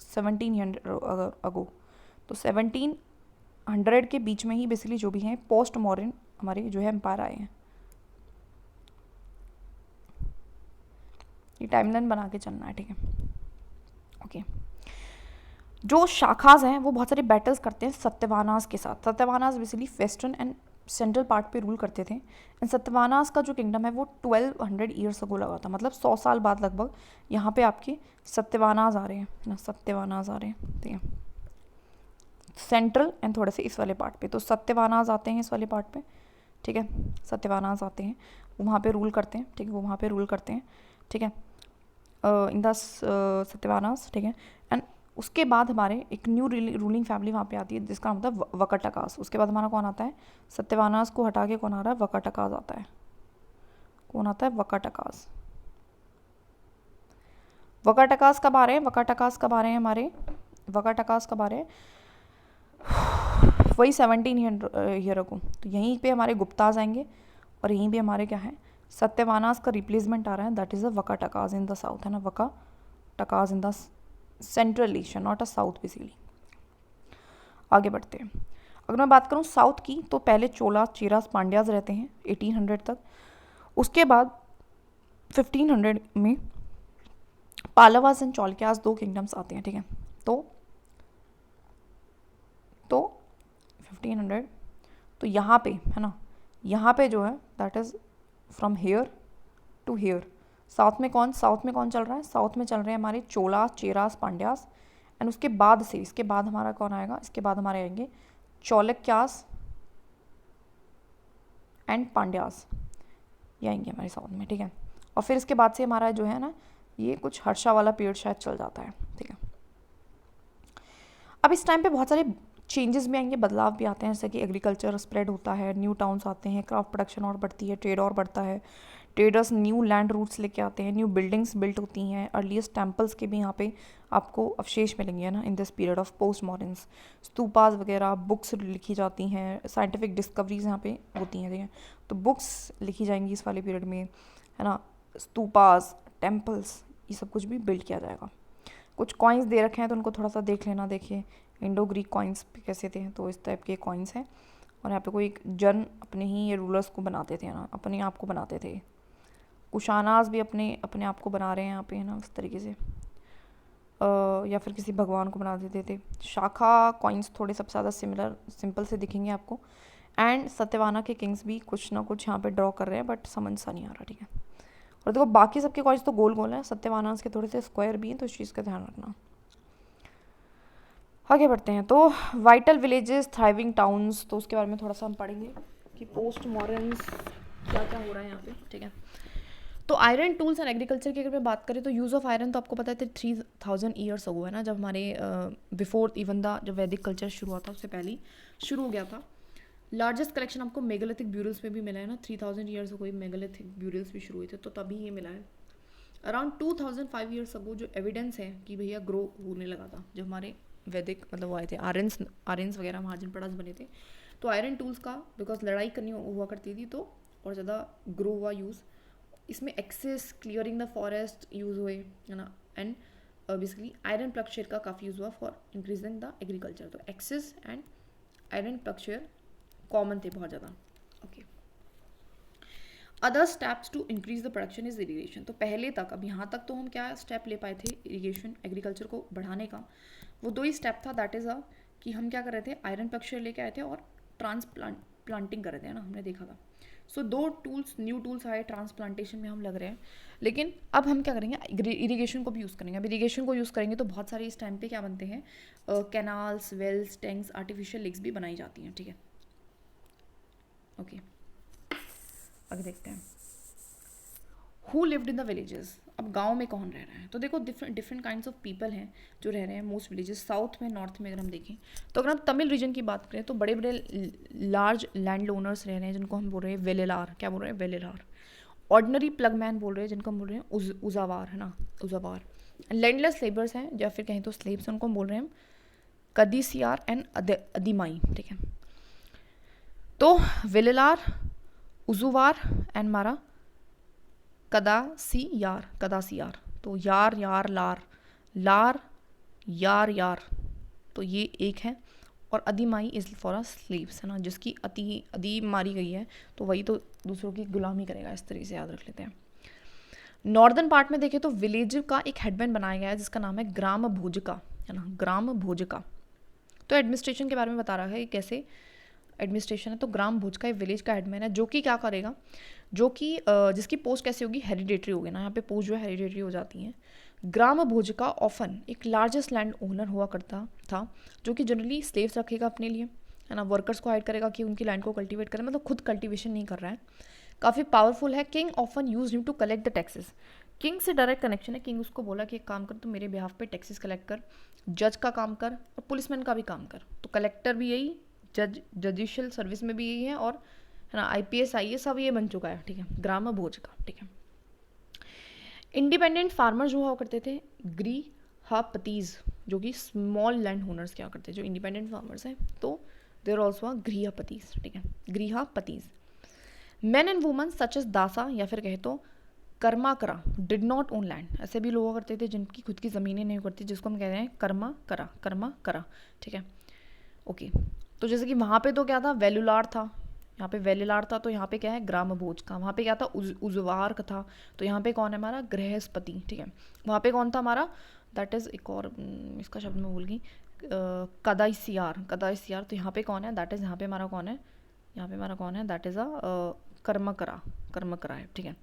1700 अगो। तो 1700 के बीच में ही बेसिकली जो भी हैं पोस्ट मॉडर्न हमारे जो है एम्पायर आए हैं। ये टाइमलाइन बना के चलना है, ठीक है, ओके। जो शाखास हैं वो बहुत सारे बैटल्स करते हैं सत्यवानास के साथ। Satavahanas basically western and central part पे रूल करते थे। एंड सत्यवानास का जो किंगडम है वो 1200 ईयर्स अगो लगा था, मतलब 100 साल बाद लगभग यहाँ पे आपके सत्यवानास आ रहे हैं ना, सत्यवानास आ रहे हैं, ठीक है। सेंट्रल एंड थोड़े से इस वाले पार्ट पे, तो सत्यवानास आते हैं इस वाले पार्ट पे, ठीक है। सत्यवानास आते हैं, वो वहाँ पे रूल करते हैं, ठीक है, वो वहाँ पे रूल करते हैं, ठीक है, इन द सत्यवानास, ठीक है। एंड उसके बाद हमारे एक न्यू रूलिंग फैमिली वहाँ पे आती है, जिसका नाम होता है वकटकास। उसके बाद हमारा कौन आता है, सत्यवानास को हटा के कौन आ रहा है, वकटकास आता है। कौन आता है, वकटकास। वकटकास कब आ रहे हैं, वकटकास कब आ रहे हैं हमारे, वकटकास कब आ रहे हैं, वही 1700 को। तो यहीं पे हमारे गुप्ताज आएंगे और यहीं पे हमारे क्या है, सत्यवानास का रिप्लेसमेंट आ रहा है, that is a Vakatakas in the south, है ना, Vakatakas in the central Asia, not a south basically. आगे बढ़ते हैं। अगर मैं बात करूँ साउथ की, तो पहले चोलास, चेरास, पांड्याज रहते हैं 1800 तक। उसके बाद 1500 में पालवास एंड चौलक्यास, 2 किंगडम्स आते हैं, ठीक है। तो 1500, तो यहाँ पे है ना, यहाँ पे जो है that is from here to here. South में कौन चल रहा है? साउथ में चल रहे हैं हमारे चोलास, चेरास, पांड्यास। एंड उसके बाद से, इसके बाद हमारा कौन आएगा? इसके बाद हमारे आएंगे चौलक्यास एंड पांड्यास, ये आएंगे हमारे साउथ में, ठीक है। और फिर इसके बाद से हमारा जो है ना, ये कुछ हर्षा वाला पीरियड शायद चल जाता है, ठीक है। अब इस टाइम पे बहुत सारे चेंजेस भी आएंगे, बदलाव भी आते हैं, जैसे कि एग्रीकल्चर स्प्रेड होता है, न्यू टाउन्स आते हैं, क्राफ्ट प्रोडक्शन और बढ़ती है, ट्रेड और बढ़ता है, ट्रेडर्स न्यू लैंड रूट्स लेके आते हैं, न्यू बिल्डिंग्स बिल्ट होती हैं, अर्लीस्ट टेम्पल्स के भी यहाँ पे आपको अवशेष मिलेंगे ना in this period of post मॉडर्न्स, stupas वगैरह, बुक्स लिखी जाती हैं, साइंटिफिक डिस्कवरीज यहाँ पे होती हैं, ठीक है। तो बुक्स लिखी जाएंगी इस वाले पीरियड में, है ना। स्तूपास, टेम्पल्स, ये सब कुछ भी बिल्ड किया जाएगा। कुछ कॉइन्स दे रखे हैं तो उनको थोड़ा सा देख लेना। देखिए इंडो ग्रीक कॉइन्स कैसे थे, तो इस टाइप के कॉइन्स हैं। और यहाँ पे कोई जन अपने ही ये रूलर्स को बनाते थे ना, अपने आप को बनाते थे। कुशानास भी अपने आप को बना रहे हैं यहाँ पे, है ना, इस तरीके से, या फिर किसी भगवान को बना देते थे। शाखा कॉइन्स थोड़े सबसे ज़्यादा सिंपल से दिखेंगे आपको। एंड सत्यवाना के किंग्स भी कुछ ना कुछ यहाँ पे ड्रॉ कर रहे हैं, बट समझ सा नहीं आ रहा, ठीक है। और देखो बाकी सबके कॉइन्स तो गोल गोल हैं, सत्यवानास के थोड़े से स्क्वायर भी हैं, तो इस चीज़ का ध्यान रखना। आगे बढ़ते हैं। तो वाइटल विलेजेस, थ्राइविंग टाउन्स, तो उसके बारे में थोड़ा सा हम पढ़ेंगे कि पोस्ट मॉडर्न्स क्या क्या हो रहा है यहाँ पे, ठीक है। तो आयरन टूल्स एंड एग्रीकल्चर की अगर मैं बात करें, तो यूज़ ऑफ आयरन तो आपको पता है 3000 ईयर्स अगो है ना, जब हमारे बिफोर इवन द जब वैदिक कल्चर शुरू हुआ था, उससे पहले ही शुरू हो गया था। लार्जेस्ट कलेक्शन आपको मेगालिथिक ब्यूरल्स में भी मिला है ना, 3000 ईयर्स अगो मेगालिथिक ब्यूरल्स भी शुरू हुए थे, तो तभी ये मिला है। अराउंड 2005 ईयर्स अगो जो एविडेंस है कि भैया ग्रो होने लगा था, जब हमारे वैदिक मतलब वो आए थे, आर्यंस वगैरह महाजन पड़ास बने थे, तो आयरन टूल्स का बिकॉज लड़ाई करनी हुआ करती थी, तो और ज़्यादा ग्रो हुआ यूज़। इसमें axes, clearing the forest use हुए, है ना। And basically iron ploughshare का काफ़ी यूज़ हुआ फॉर इंक्रीजिंग द एग्रीकल्चर। तो axes and iron ploughshare common थे बहुत ज़्यादा, okay. Other steps to increase the production is irrigation. तो पहले तक, अब यहाँ तक तो हम क्या स्टेप ले पाए थे इरीगेशन, एग्रीकल्चर को बढ़ाने का, वो 2 ही स्टेप था। दैट इज़ कि हम क्या कर रहे थे, आयरन प्लग शेयर लेके आए थे और ट्रांसप्लांटिंग कर रहे थे ना, हमने देखा था। सो 2 टूल्स, न्यू टूल्स आए, ट्रांसप्लांटेशन में हम लग रहे हैं। लेकिन अब हम क्या करेंगे, इरीगेशन को भी यूज़ करेंगे। अब इरीगेशन को यूज़ करेंगे तो बहुत सारे इस टाइम पे क्या बनते हैं, canals, wells, tanks, artificial lakes भी बनाई जाती हैं, ठीक है, ओके। आगे देखते हैं। Who lived in the villages. अब गांव में कौन रह रहा है, तो देखो डिफरेंट काइंड्स ऑफ पीपल हैं जो रह रहे हैं मोस्ट विलेजेस। साउथ में, नॉर्थ में अगर हम देखें, तो अगर हम तमिल रीजन की बात करें, तो बड़े बड़े लार्ज लैंड ओनर्स रह रहे हैं, जिनको हम बोल रहे हैं वेलेलार। क्या बोल रहे हैं? वेलेलार। ऑर्डिनरी प्लगमैन बोल रहे हैं, जिनको हम बोल रहे हैं उजावार, है ना, उजावार। लैंडलेस लेबर्स हैं, या फिर कहीं तो स्लेब्स हैं, उनको हम बोल रहे हैं कदीसियार एंड अदिमाई, ठीक है। तो वेलेलार, उजुवार एंड मारा कदासियार। तो यार लार, लार यार, तो ये एक है। और अधिमाई इज फॉर अ स्लीव्स, है ना, जिसकी अति मारी गई है, तो वही तो दूसरों की गुलामी करेगा, इस तरीके से याद रख लेते हैं। नॉर्दर्न पार्ट में देखें तो विलेज का एक हेडमैन बनाया गया है, जिसका नाम है ग्राम भोजका, है ना, ग्राम भोजका। तो एडमिनिस्ट्रेशन के बारे में बता रहा है कैसे एडमिनिस्ट्रेशन है। तो ग्राम भोज का एक विलेज का हेडमैन है, जो कि क्या करेगा, जो कि जिसकी पोस्ट कैसे होगी, हेरिडेटरी होगी ना, यहाँ पे पोस्ट जो है हेरिडेटरी हो जाती हैं। ग्राम भोज का ऑफन एक लार्जेस्ट लैंड ओनर हुआ करता था, जो कि जनरली स्लेव्स रखेगा अपने लिए, है ना, वर्कर्स को हाइड करेगा कि उनकी लैंड को कल्टीवेट करें, मतलब खुद कल्टीवेशन नहीं कर रहा है। काफ़ी पावरफुल है। King often use him to collect the taxes. King से डायरेक्ट कनेक्शन है। किंग उसको बोला कि एक काम कर, तो मेरे बिहाफ पे टैक्सेस कलेक्ट कर, जज का काम कर और पुलिसमैन का भी काम कर। तो कलेक्टर भी यही, जजुडिशियल सर्विस में भी यही है, और है ना IPS IAS सब ये बन चुका है, ठीक है, ग्राम भोज का, ठीक है। इंडिपेंडेंट फार्मर्स जो हुआ करते थे गृहपतीज, जो कि स्मॉल लैंड ओनर्स क्या करते हैं, जो इंडिपेंडेंट फार्मर्स हैं, तो देर ऑल्सो गृहपतीज, ठीक है, grihapatis. Man and woman such as dasa, या फिर कहे तो कर्मा करा डिड नॉट ओन लैंड, ऐसे भी लोग करते थे जिनकी खुद की ज़मीनें नहीं करती, जिसको हम कहते हैं कर्मा करा, ठीक है। ओके, तो जैसे कि वहाँ पे तो क्या था, वेलुलार था, यहाँ पे वेलुलार था, तो यहाँ पे क्या है ग्राम भोज का, वहाँ पे क्या था उजवार का था, तो यहाँ पे कौन है हमारा गृहस्पति, ठीक है। वहाँ पे कौन था हमारा, दैट इज़ एक और इसका शब्द मैं भूल गई, कदाइसियार, तो यहाँ पे कौन है, दैट इज़ यहाँ पे हमारा कौन है, यहाँ पे हमारा कौन है, दैट इज़ कर्मकरा है, ठीक है।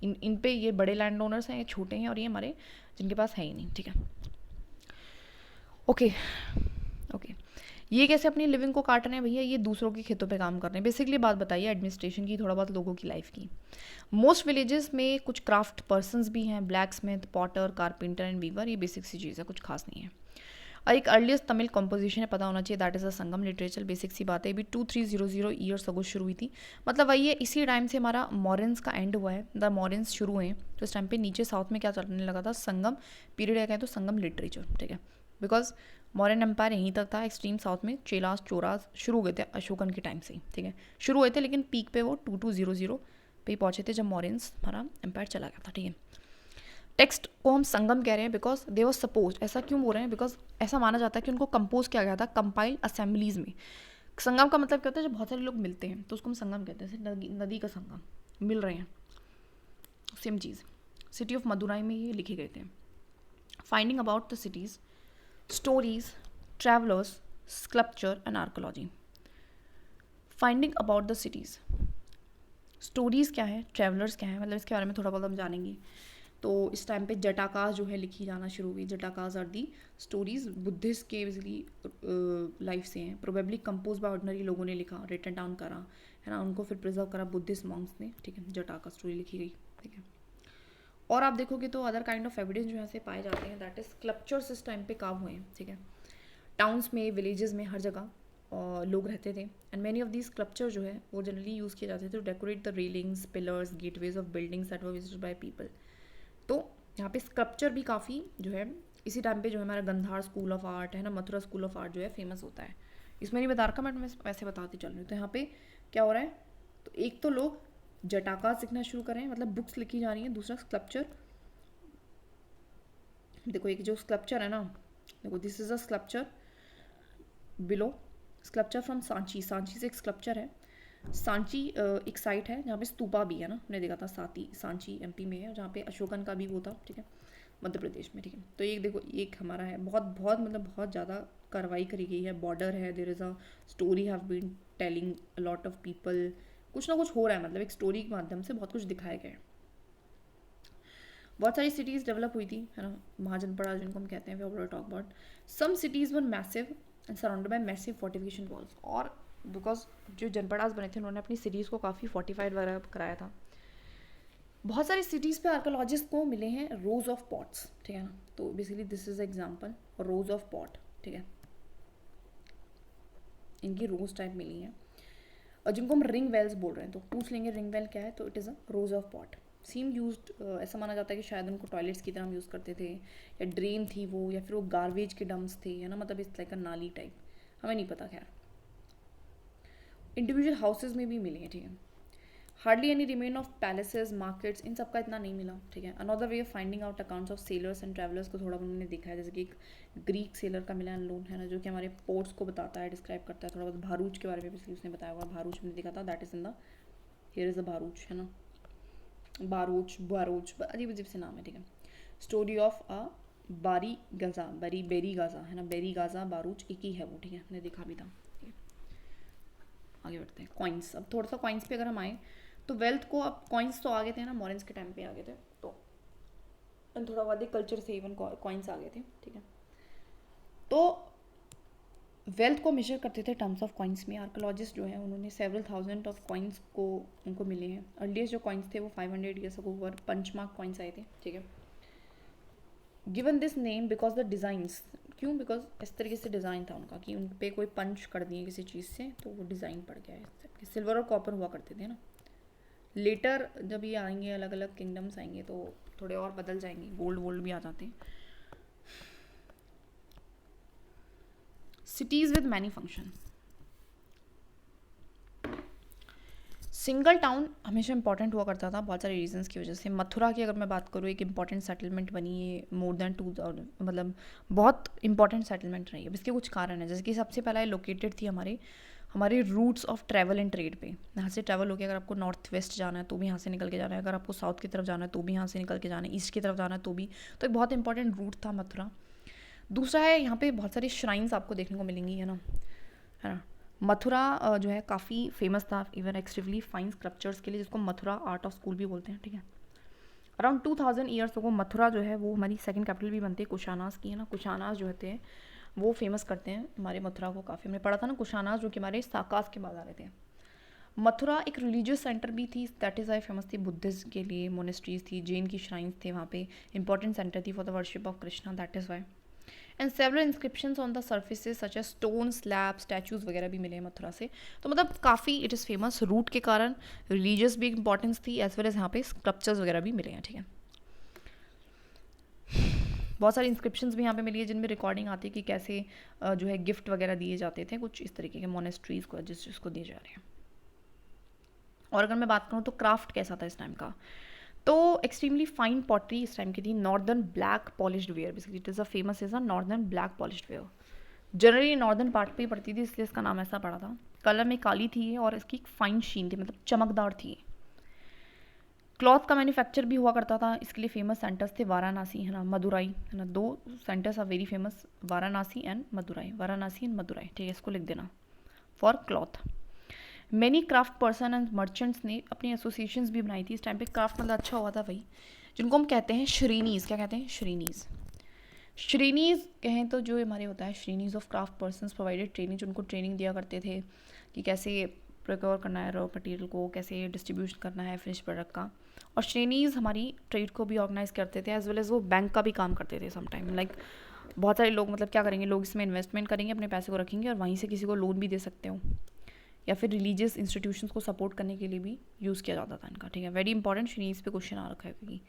इन पे ये बड़े लैंड ओनर्स हैं, ये छोटे हैं, और ये हमारे जिनके पास है ही नहीं, ठीक है। ओके ओके, ये कैसे अपनी लिविंग को काट रहे हैं भैया, ये दूसरों के खेतों पे काम कर रहे हैं। बेसिकली बात बताइए एडमिनिस्ट्रेशन की, थोड़ा बहुत लोगों की लाइफ की। मोस्ट विलेजेस में कुछ क्राफ्ट पर्सनस भी हैं, blacksmith, potter, carpenter and weaver, ये बेसिक सी चीज़ है, कुछ खास नहीं है। और एक अर्लीस्ट तमिल कंपोजिशन है, पता होना चाहिए, that is a Sangam literature, basic सी बात है, भी 2300 ईयर्स अगो शुरू हुई थी, मतलब वही है, इसी टाइम से हमारा मॉरिन्स का एंड हुआ है, द मॉरिन्स शुरू हुए हैं, तो इस टाइम पे नीचे साउथ में क्या चलने लगा था, संगम पीरियड है, कहें तो संगम लिटरेचर, ठीक है। बिकॉज मॉडर्न एम्पायर यहीं तक था, एक्सट्रीम साउथ में चेलास चोरास शुरू हो गए थे अशोकन के टाइम से ही, ठीक है, शुरू हुए थे, लेकिन पीक पे वो 2200 पे ही पहुंचे थे जब मॉरियंस हमारा एम्पायर चला गया था, ठीक है। टेक्स्ट को हम संगम कह रहे हैं बिकॉज दे वॉज सपोज, ऐसा क्यों बोल रहे हैं, बिकॉज ऐसा माना जाता है कि उनको कंपोज किया गया था कंपाइल्ड असेंबलीज में। संगम का मतलब क्या होता है, जब बहुत सारे लोग मिलते हैं तो उसको हम संगम कहते हैं, जैसे नदी का संगम, मिल रहे हैं, same cheese. City of Madurai में ये लिखे गए थे। Finding about the cities, stories, travellers, sculpture and archaeology. Finding about the cities, stories क्या है, ट्रैवलर्स क्या है, मतलब इसके बारे में थोड़ा बहुत हम जानेंगे। तो इस टाइम पे जटाकास जो है लिखी जाना शुरू हुई। जटाकास आर दी स्टोरीज बुद्धिस्ट के बेसिकली लाइफ से हैं, प्रोबेबली कंपोज बाय ऑर्डिनरी लोगों ने लिखा, रिटन डाउन करा है ना, उनको फिर प्रिजर्व करा बुद्धिस्ट मॉन्क्स ने, ठीक है, जटाका स्टोरी लिखी गई, ठीक है। और आप देखोगे तो अदर काइंड ऑफ एविडेंस जो यहाँ से पाए जाते हैं, दैट इज स्कल्पचर्स इस टाइम पे काम हुए हैं, ठीक है। टाउन्स में, विलेजेस में, हर जगह लोग रहते थे, and many of these sculpture जो है वो जनरली यूज़ किए जाते थे to decorate the railings, pillars, gateways of buildings that were visited by people. तो यहाँ पे स्कल्पचर भी काफ़ी जो है इसी टाइम पे जो है हमारा गंधार स्कूल ऑफ आर्ट है ना, मथुरा स्कूल ऑफ आर्ट जो है फेमस होता है। इसमें नहीं बता रखा, बट मैं वैसे बताती चल रही हूँ। तो यहाँ पे क्या हो रहा है, तो एक तो लोग जटाका सीखना शुरू करें, मतलब बुक्स लिखी जा रही हैं, दूसरा स्कल्पचर। देखो एक जो स्कल्पचर है ना, देखो this is a sculpture below, sculpture from Sanchi, Sanchi से एक स्कल्पचर है। सांची एक साइट है जहाँ पे स्तूपा भी है ना, हमने देखा था सांची एमपी में है, जहाँ पे अशोकन का भी वो था, ठीक है, मध्य प्रदेश में, ठीक है। तो एक देखो एक हमारा है, बहुत बहुत मतलब बहुत ज़्यादा कार्रवाई करी गई है, बॉर्डर है, there is a story have been telling a lot of people, कुछ ना कुछ हो रहा है, मतलब एक स्टोरी के माध्यम से बहुत कुछ दिखाया गया है। बहुत सारी सिटीज़ डेवलप हुई थी, है ना, महाजनपड़ा जिनको हम कहते हैं, we already talk about. Some cities were massive and surrounded by massive fortification walls, और बिकॉज जो जनपदास बने थे उन्होंने अपनी सिटीज़ को काफ़ी फोर्टिफाइड वगैरह कराया था। बहुत सारी सिटीज़ पे आर्कोलॉजिस्ट को मिले हैं रोज ऑफ पॉट्स, ठीक है ना, तो basically this is example rose of pot, ठीक है, इनकी रोज टाइप मिली है, और जिनको हम रिंग वेल्स बोल रहे हैं, तो पूछ लेंगे रिंग वेल क्या है, तो it is a rows of pot. Seem used, ऐसा माना जाता है कि शायद उनको टॉयलेट्स की तरह हम यूज़ करते थे, या ड्रेन थी वो, या फिर वो गार्बेज के डम्प्स थे, है ना, मतलब इस लाइक अ नाली टाइप, हमें नहीं पता। खैर इंडिविजुअल हाउसेज में भी मिले हैं, ठीक है। Hardly any remain of palaces, markets, इन सब का इतना नहीं मिला, ठीक है। Another way of finding out accounts of sellers and travellers को थोड़ा उन्होंने देखा है, जैसे कि एक ग्रीक सेलर का मिला अनलोन, है ना, जो कि हमारे पोर्ट्स को बताता है, डिस्क्राइब करता है, थोड़ा बहुत भारूच के बारे में भी उसने बताया हुआ, भारूच मैंने देखा था, that is in the here is the Bharuch, है ना, बारोच अजीब अजीब से नाम है, ठीक है। स्टोरी ऑफ अ बारी गजा, बेरी गाजा, है ना, बेरी गाजा बारूच एक ही है वो, ठीक है, हमने देखा भी था। आगे बढ़ते हैं, कॉइन्स। अब थोड़ा सा कॉइन्स पे अगर हम आए तो वेल्थ को, अब कॉइन्स तो आ गए थे ना, मॉरिन्स के टाइम पे आ गए थे, तो थोड़ा वैदिक कल्चर से इवन कॉइन्स आ गए थे, ठीक है। तो वेल्थ को मेजर करते थे टर्म्स ऑफ कॉइन्स में। आर्कोलॉजिस्ट जो है उन्होंने सेवरल थाउजेंड ऑफ कॉइन्स को उनको मिले हैं। अर्लीस्ट जो कॉइन्स थे वो 500 ईयर्स अगो वर पंचमार्क कॉइन्स आए थे, ठीक है। Given this name because the designs, क्यों, बिकॉज इस तरीके से डिज़ाइन था उनका कि उन पर कोई पंच कर दिए किसी चीज़ से, तो वो डिज़ाइन पड़ गया है। सिल्वर और कॉपर हुआ करते थे ना, लेटर जब ये आएंगे अलग अलग किंगडम्स आएंगे तो थोड़े और बदल जाएंगे, गोल्ड वोल्ड भी आ जाते हैं। Cities with many function, single town हमेशा इंपॉर्टेंट हुआ करता था बहुत सारे रीजंस की वजह से। मथुरा की अगर मैं बात करूँ, एक इंपॉर्टेंट सेटलमेंट बनी है, मोर देन 2000, मतलब बहुत इंपॉर्टेंट सेटलमेंट रही है। अब इसके कुछ कारण है, जैसे कि सबसे पहला लोकेटेड थी हमारे हमारे routes of travel and trade पे। यहाँ से ट्रैवल होकर अगर आपको नॉर्थ वेस्ट जाना है तो भी यहाँ से निकल के जाना है, अगर आपको साउथ की तरफ जाना है तो भी यहाँ से निकल के जाना है, ईस्ट की तरफ जाना है तो भी। तो एक बहुत इंपॉर्टेंट रूट था मथुरा। दूसरा है, यहाँ पे बहुत सारी श्राइन्स आपको देखने को मिलेंगी, है ना। मथुरा जो है काफ़ी फेमस था इवन एक्सट्रीमली फाइन स्कल्पचर्स के लिए, जिसको मथुरा आर्ट ऑफ स्कूल भी बोलते हैं, ठीक है। अराउंड 2000 ईयर्स को मथुरा जो है वो हमारी सेकंड कैपिटल भी बनती है कुशानास की, है ना। कुशानास जो होते हैं वो फेमस करते हैं हमारे मथुरा को काफ़ी। हमने पढ़ा था ना कुशानास जो कि हमारे साकास के बाद आ रहे थे। मथुरा एक रिलीजियस सेंटर भी थी, दैट इज़ वाई फेमस थी। बुद्धिस्ट के लिए मोनेस्ट्रीज थी, जैन की श्राइन्स थे वहाँ पे, इंपॉर्टेंट सेंटर थी for the worship of Krishna, that is why. And several inscriptions on the surfaces such as stone slab statues वगैरह भी मिले हैं मथुरा से। तो मतलब काफ़ी इट इज़ फेमस रूट के कारण, रिलीजियस भी इंपॉर्टेंस थी, एज वेल एज यहाँ पे स्कल्पचर्स वगैरह भी मिले हैं, ठीक है। बहुत सारी इंस्क्रिप्शंस भी यहाँ पे मिली है जिनमें रिकॉर्डिंग आती है कि कैसे जो है गिफ्ट वगैरह दिए जाते थे कुछ इस तरीके के मोनेस्ट्रीज को जिसको दिए जा रहे हैं। और अगर मैं बात करूँ तो क्राफ्ट कैसा था इस टाइम का, तो एक्सट्रीमली फाइन पॉटरी इस टाइम की थी। Northern black polished where, basically it is a famous is a northern black polished where. Generally northern part पे ही पड़ती थी इसलिए इसका नाम ऐसा पड़ा था। कलर में काली थी और इसकी एक फाइन शीन थी, मतलब चमकदार थी। क्लॉथ का मैन्युफैक्चर भी हुआ करता था, इसके लिए फेमस सेंटर्स थे वाराणसी, है ना, मदुराई, है ना। दो centers are very famous, Varanasi and Madurai, Varanasi and Madurai, ठीक है, इसको लिख देना for cloth. Many craft person and merchants ने अपनी एसोसिएशंस भी बनाई थी इस टाइम पे। क्राफ्ट मतलब अच्छा हुआ था भाई, जिनको हम कहते हैं श्रीनीज। क्या कहते हैं? श्रीनीज। श्रीनीज कहें तो जो हमारे होता है shrenis of craft persons provided training, जो उनको ट्रेनिंग दिया करते थे कि कैसे प्रोक्योर करना है रॉ मटेरियल को, कैसे डिस्ट्रीब्यूशन करना है फिनिश प्रोडक्ट का। और श्रेनीज हमारी ट्रेड को भी ऑर्गेनाइज करते थे, एज वेल एज वो बैंक का भी काम करते थे समटाइम। लाइक बहुत सारे लोग मतलब क्या करेंगे, लोग इसमें इन्वेस्टमेंट करेंगे, अपने पैसे को रखेंगे और वहीं से किसी को लोन भी दे सकते हो, या फिर रिलीजियस इंस्टीट्यूशंस को सपोर्ट करने के लिए भी यूज़ किया जाता था इनका, ठीक है। वेरी इंपॉर्टेंट, श्रेनीज पे क्वेश्चन आ रखा है क्योंकि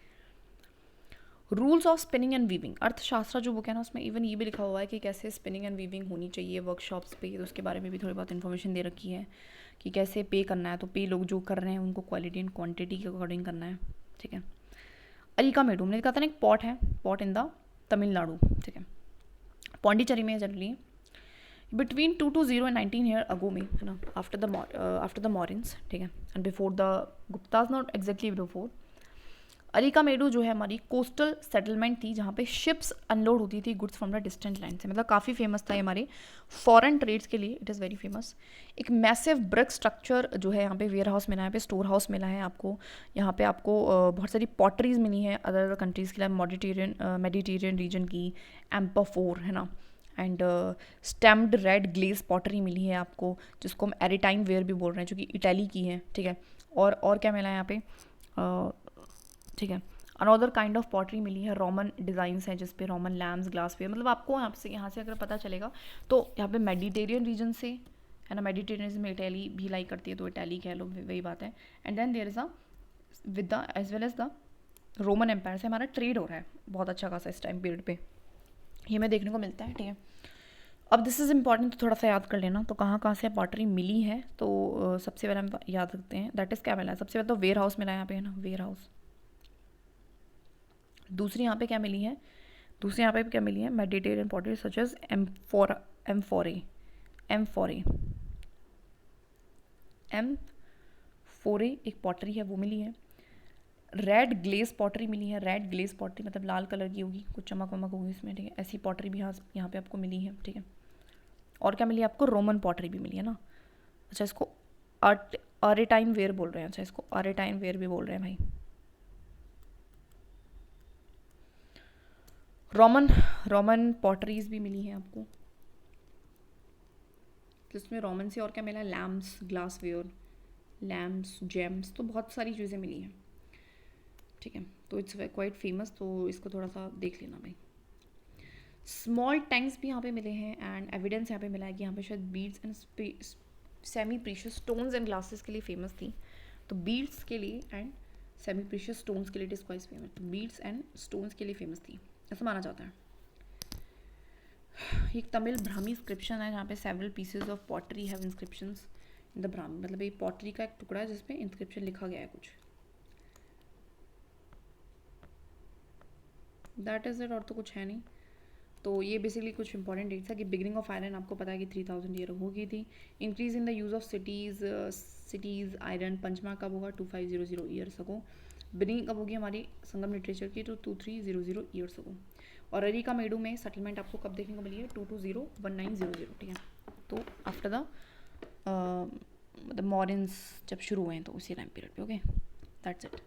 rules of spinning and weaving, अर्थशास्त्र जो बुक है ना उसमें इवन ये भी लिखा हुआ है कि कैसे स्पिनिंग एंड वीविंग होनी चाहिए वर्कशॉप्स पे, तो उसके बारे में भी थोड़ी बहुत इन्फॉर्मेशन दे रखी है कि कैसे पे करना है। तो पे लोग जो कर रहे हैं उनको क्वालिटी एंड क्वांटिटी के अकॉर्डिंग करना है, ठीक है। अरिकामेडू हमने कहा था ना, एक पॉट है, पॉट इन द तमिलनाडु, ठीक है, पौंडीचेरी में generally between 220 and 19 year ago में, है ना, आफ्टर द मॉरिन्स, ठीक है, and before the Guptas, not exactly before. Arikamedu जो है हमारी कोस्टल सेटलमेंट थी जहाँ पे शिप्स अनलोड होती थी goods from the distant land से, मतलब काफ़ी फेमस था ये हमारे फॉरेन ट्रेड्स के लिए, इट इज़ वेरी फेमस। एक मैसिव ब्रिक स्ट्रक्चर जो है यहाँ पे वेयर हाउस मिला है, यहाँ पे स्टोर हाउस मिला है आपको, यहाँ पे आपको बहुत सारी पॉटरीज मिली हैं अदर अदर कंट्रीज़ के लिए, मेडिटेरियन रीजन की, एम्पाफोर, है ना, and stamped red glaze pottery मिली है आपको, जिसको हम एरिटाइन वेयर भी बोल रहे हैं, जो कि इटली की है, ठीक है। और क्या मिला है यहाँ पे, ठीक है। अनदर काइंड ऑफ पॉटरी मिली है, रोमन डिज़ाइंस हैं जिस पे रोमन लैम्प्स, ग्लास वेयर, मतलब आपको यहाँ से अगर पता चलेगा तो यहाँ पे मेडिटेरियन रीजन से, है ना, मेडिटेरियन में इटली भी लाइक करती है तो इटली कह लो, वही बात है। And then there is a with the as well as the Roman empire से हमारा ट्रेड हो रहा है बहुत अच्छा खासा इस टाइम पीरियड पे, ये हमें देखने को मिलता है, ठीक है। अब दिस इज़ इंपॉर्टेंट, तो थोड़ा सा याद कर लेना, तो कहाँ कहाँ से पॉटरी मिली है, तो सबसे पहले हम याद रखते हैं, दैट इज़ क्या मिला है, सबसे पहले तो वेयर हाउस मिला है यहाँ पे, है ना, वेयर हाउस। दूसरी यहाँ पे क्या मिली है, दूसरी यहाँ पे क्या मिली है, मेडिटेरियन पॉटरी सच एज एम्फोरे एक पॉटरी है वो मिली है। रेड ग्लेस पॉटरी मिली है, रेड ग्लेस पॉटरी मतलब लाल कलर की होगी, कुछ चमक वमक होगी इसमें, ठीक है, ऐसी पॉटरी भी यहाँ पे आपको मिली है, ठीक है। और क्या मिली है आपको, रोमन पॉटरी भी मिली है ना। अच्छा, इसको अरेटाइन वेयर बोल रहे हैं, अच्छा इसको अरेटाइन वेयर भी बोल रहे हैं भाई। रोमन पॉटरीज भी मिली हैं आपको, जिसमें रोमन से और क्या मिला है, lamps, glassware, lamps, gems, तो बहुत सारी चीज़ें मिली हैं, ठीक है। तो इट्स क्वाइट फेमस, तो इसको थोड़ा सा देख लेना भाई। स्मॉल टैंक्स भी यहाँ पे मिले हैं, एंड एविडेंस यहाँ पे मिला है कि यहाँ पे शायद beads and semi precious stones and glasses के लिए फेमस थी। तो बीड्स के लिए एंड सेमी प्रीशियस स्टोन्स के लिए इट इज़ क्वाइट फेमस, तो बीड्स एंड स्टोन्स के लिए फेमस थी ऐसा माना जाता है। एक तमिल ब्राह्मी इंस्क्रिप्शन है जहाँ पे several pieces of pottery have inscriptions the Brahmi, मतलब ये पॉटरी का एक टुकड़ा है जिसपे इंस्क्रिप्शन लिखा गया है कुछ। दैट इज़ इट, और तो कुछ है नहीं। तो ये बेसिकली कुछ इंपॉर्टेंट डेट्स था कि बिगिनिंग ऑफ आयरन आपको पता है कि 3000 ईयर हो गई थी। Increase in the use of cities iron पंचमा कब होगा, 2500 ईयर्स अगो। बिगिनिंग कब होगी हमारी संगम लिटरेचर की, तो 2300 ईयर्स अगो। और अरिका मेडू में सेटलमेंट आपको कब देखने को मिली है, 2201900, ठीक है। तो आफ्टर द मतलब मॉरिन्स जब शुरू हुए हैं तो उसी टाइम पीरियड पे, ओके दैट्स इट।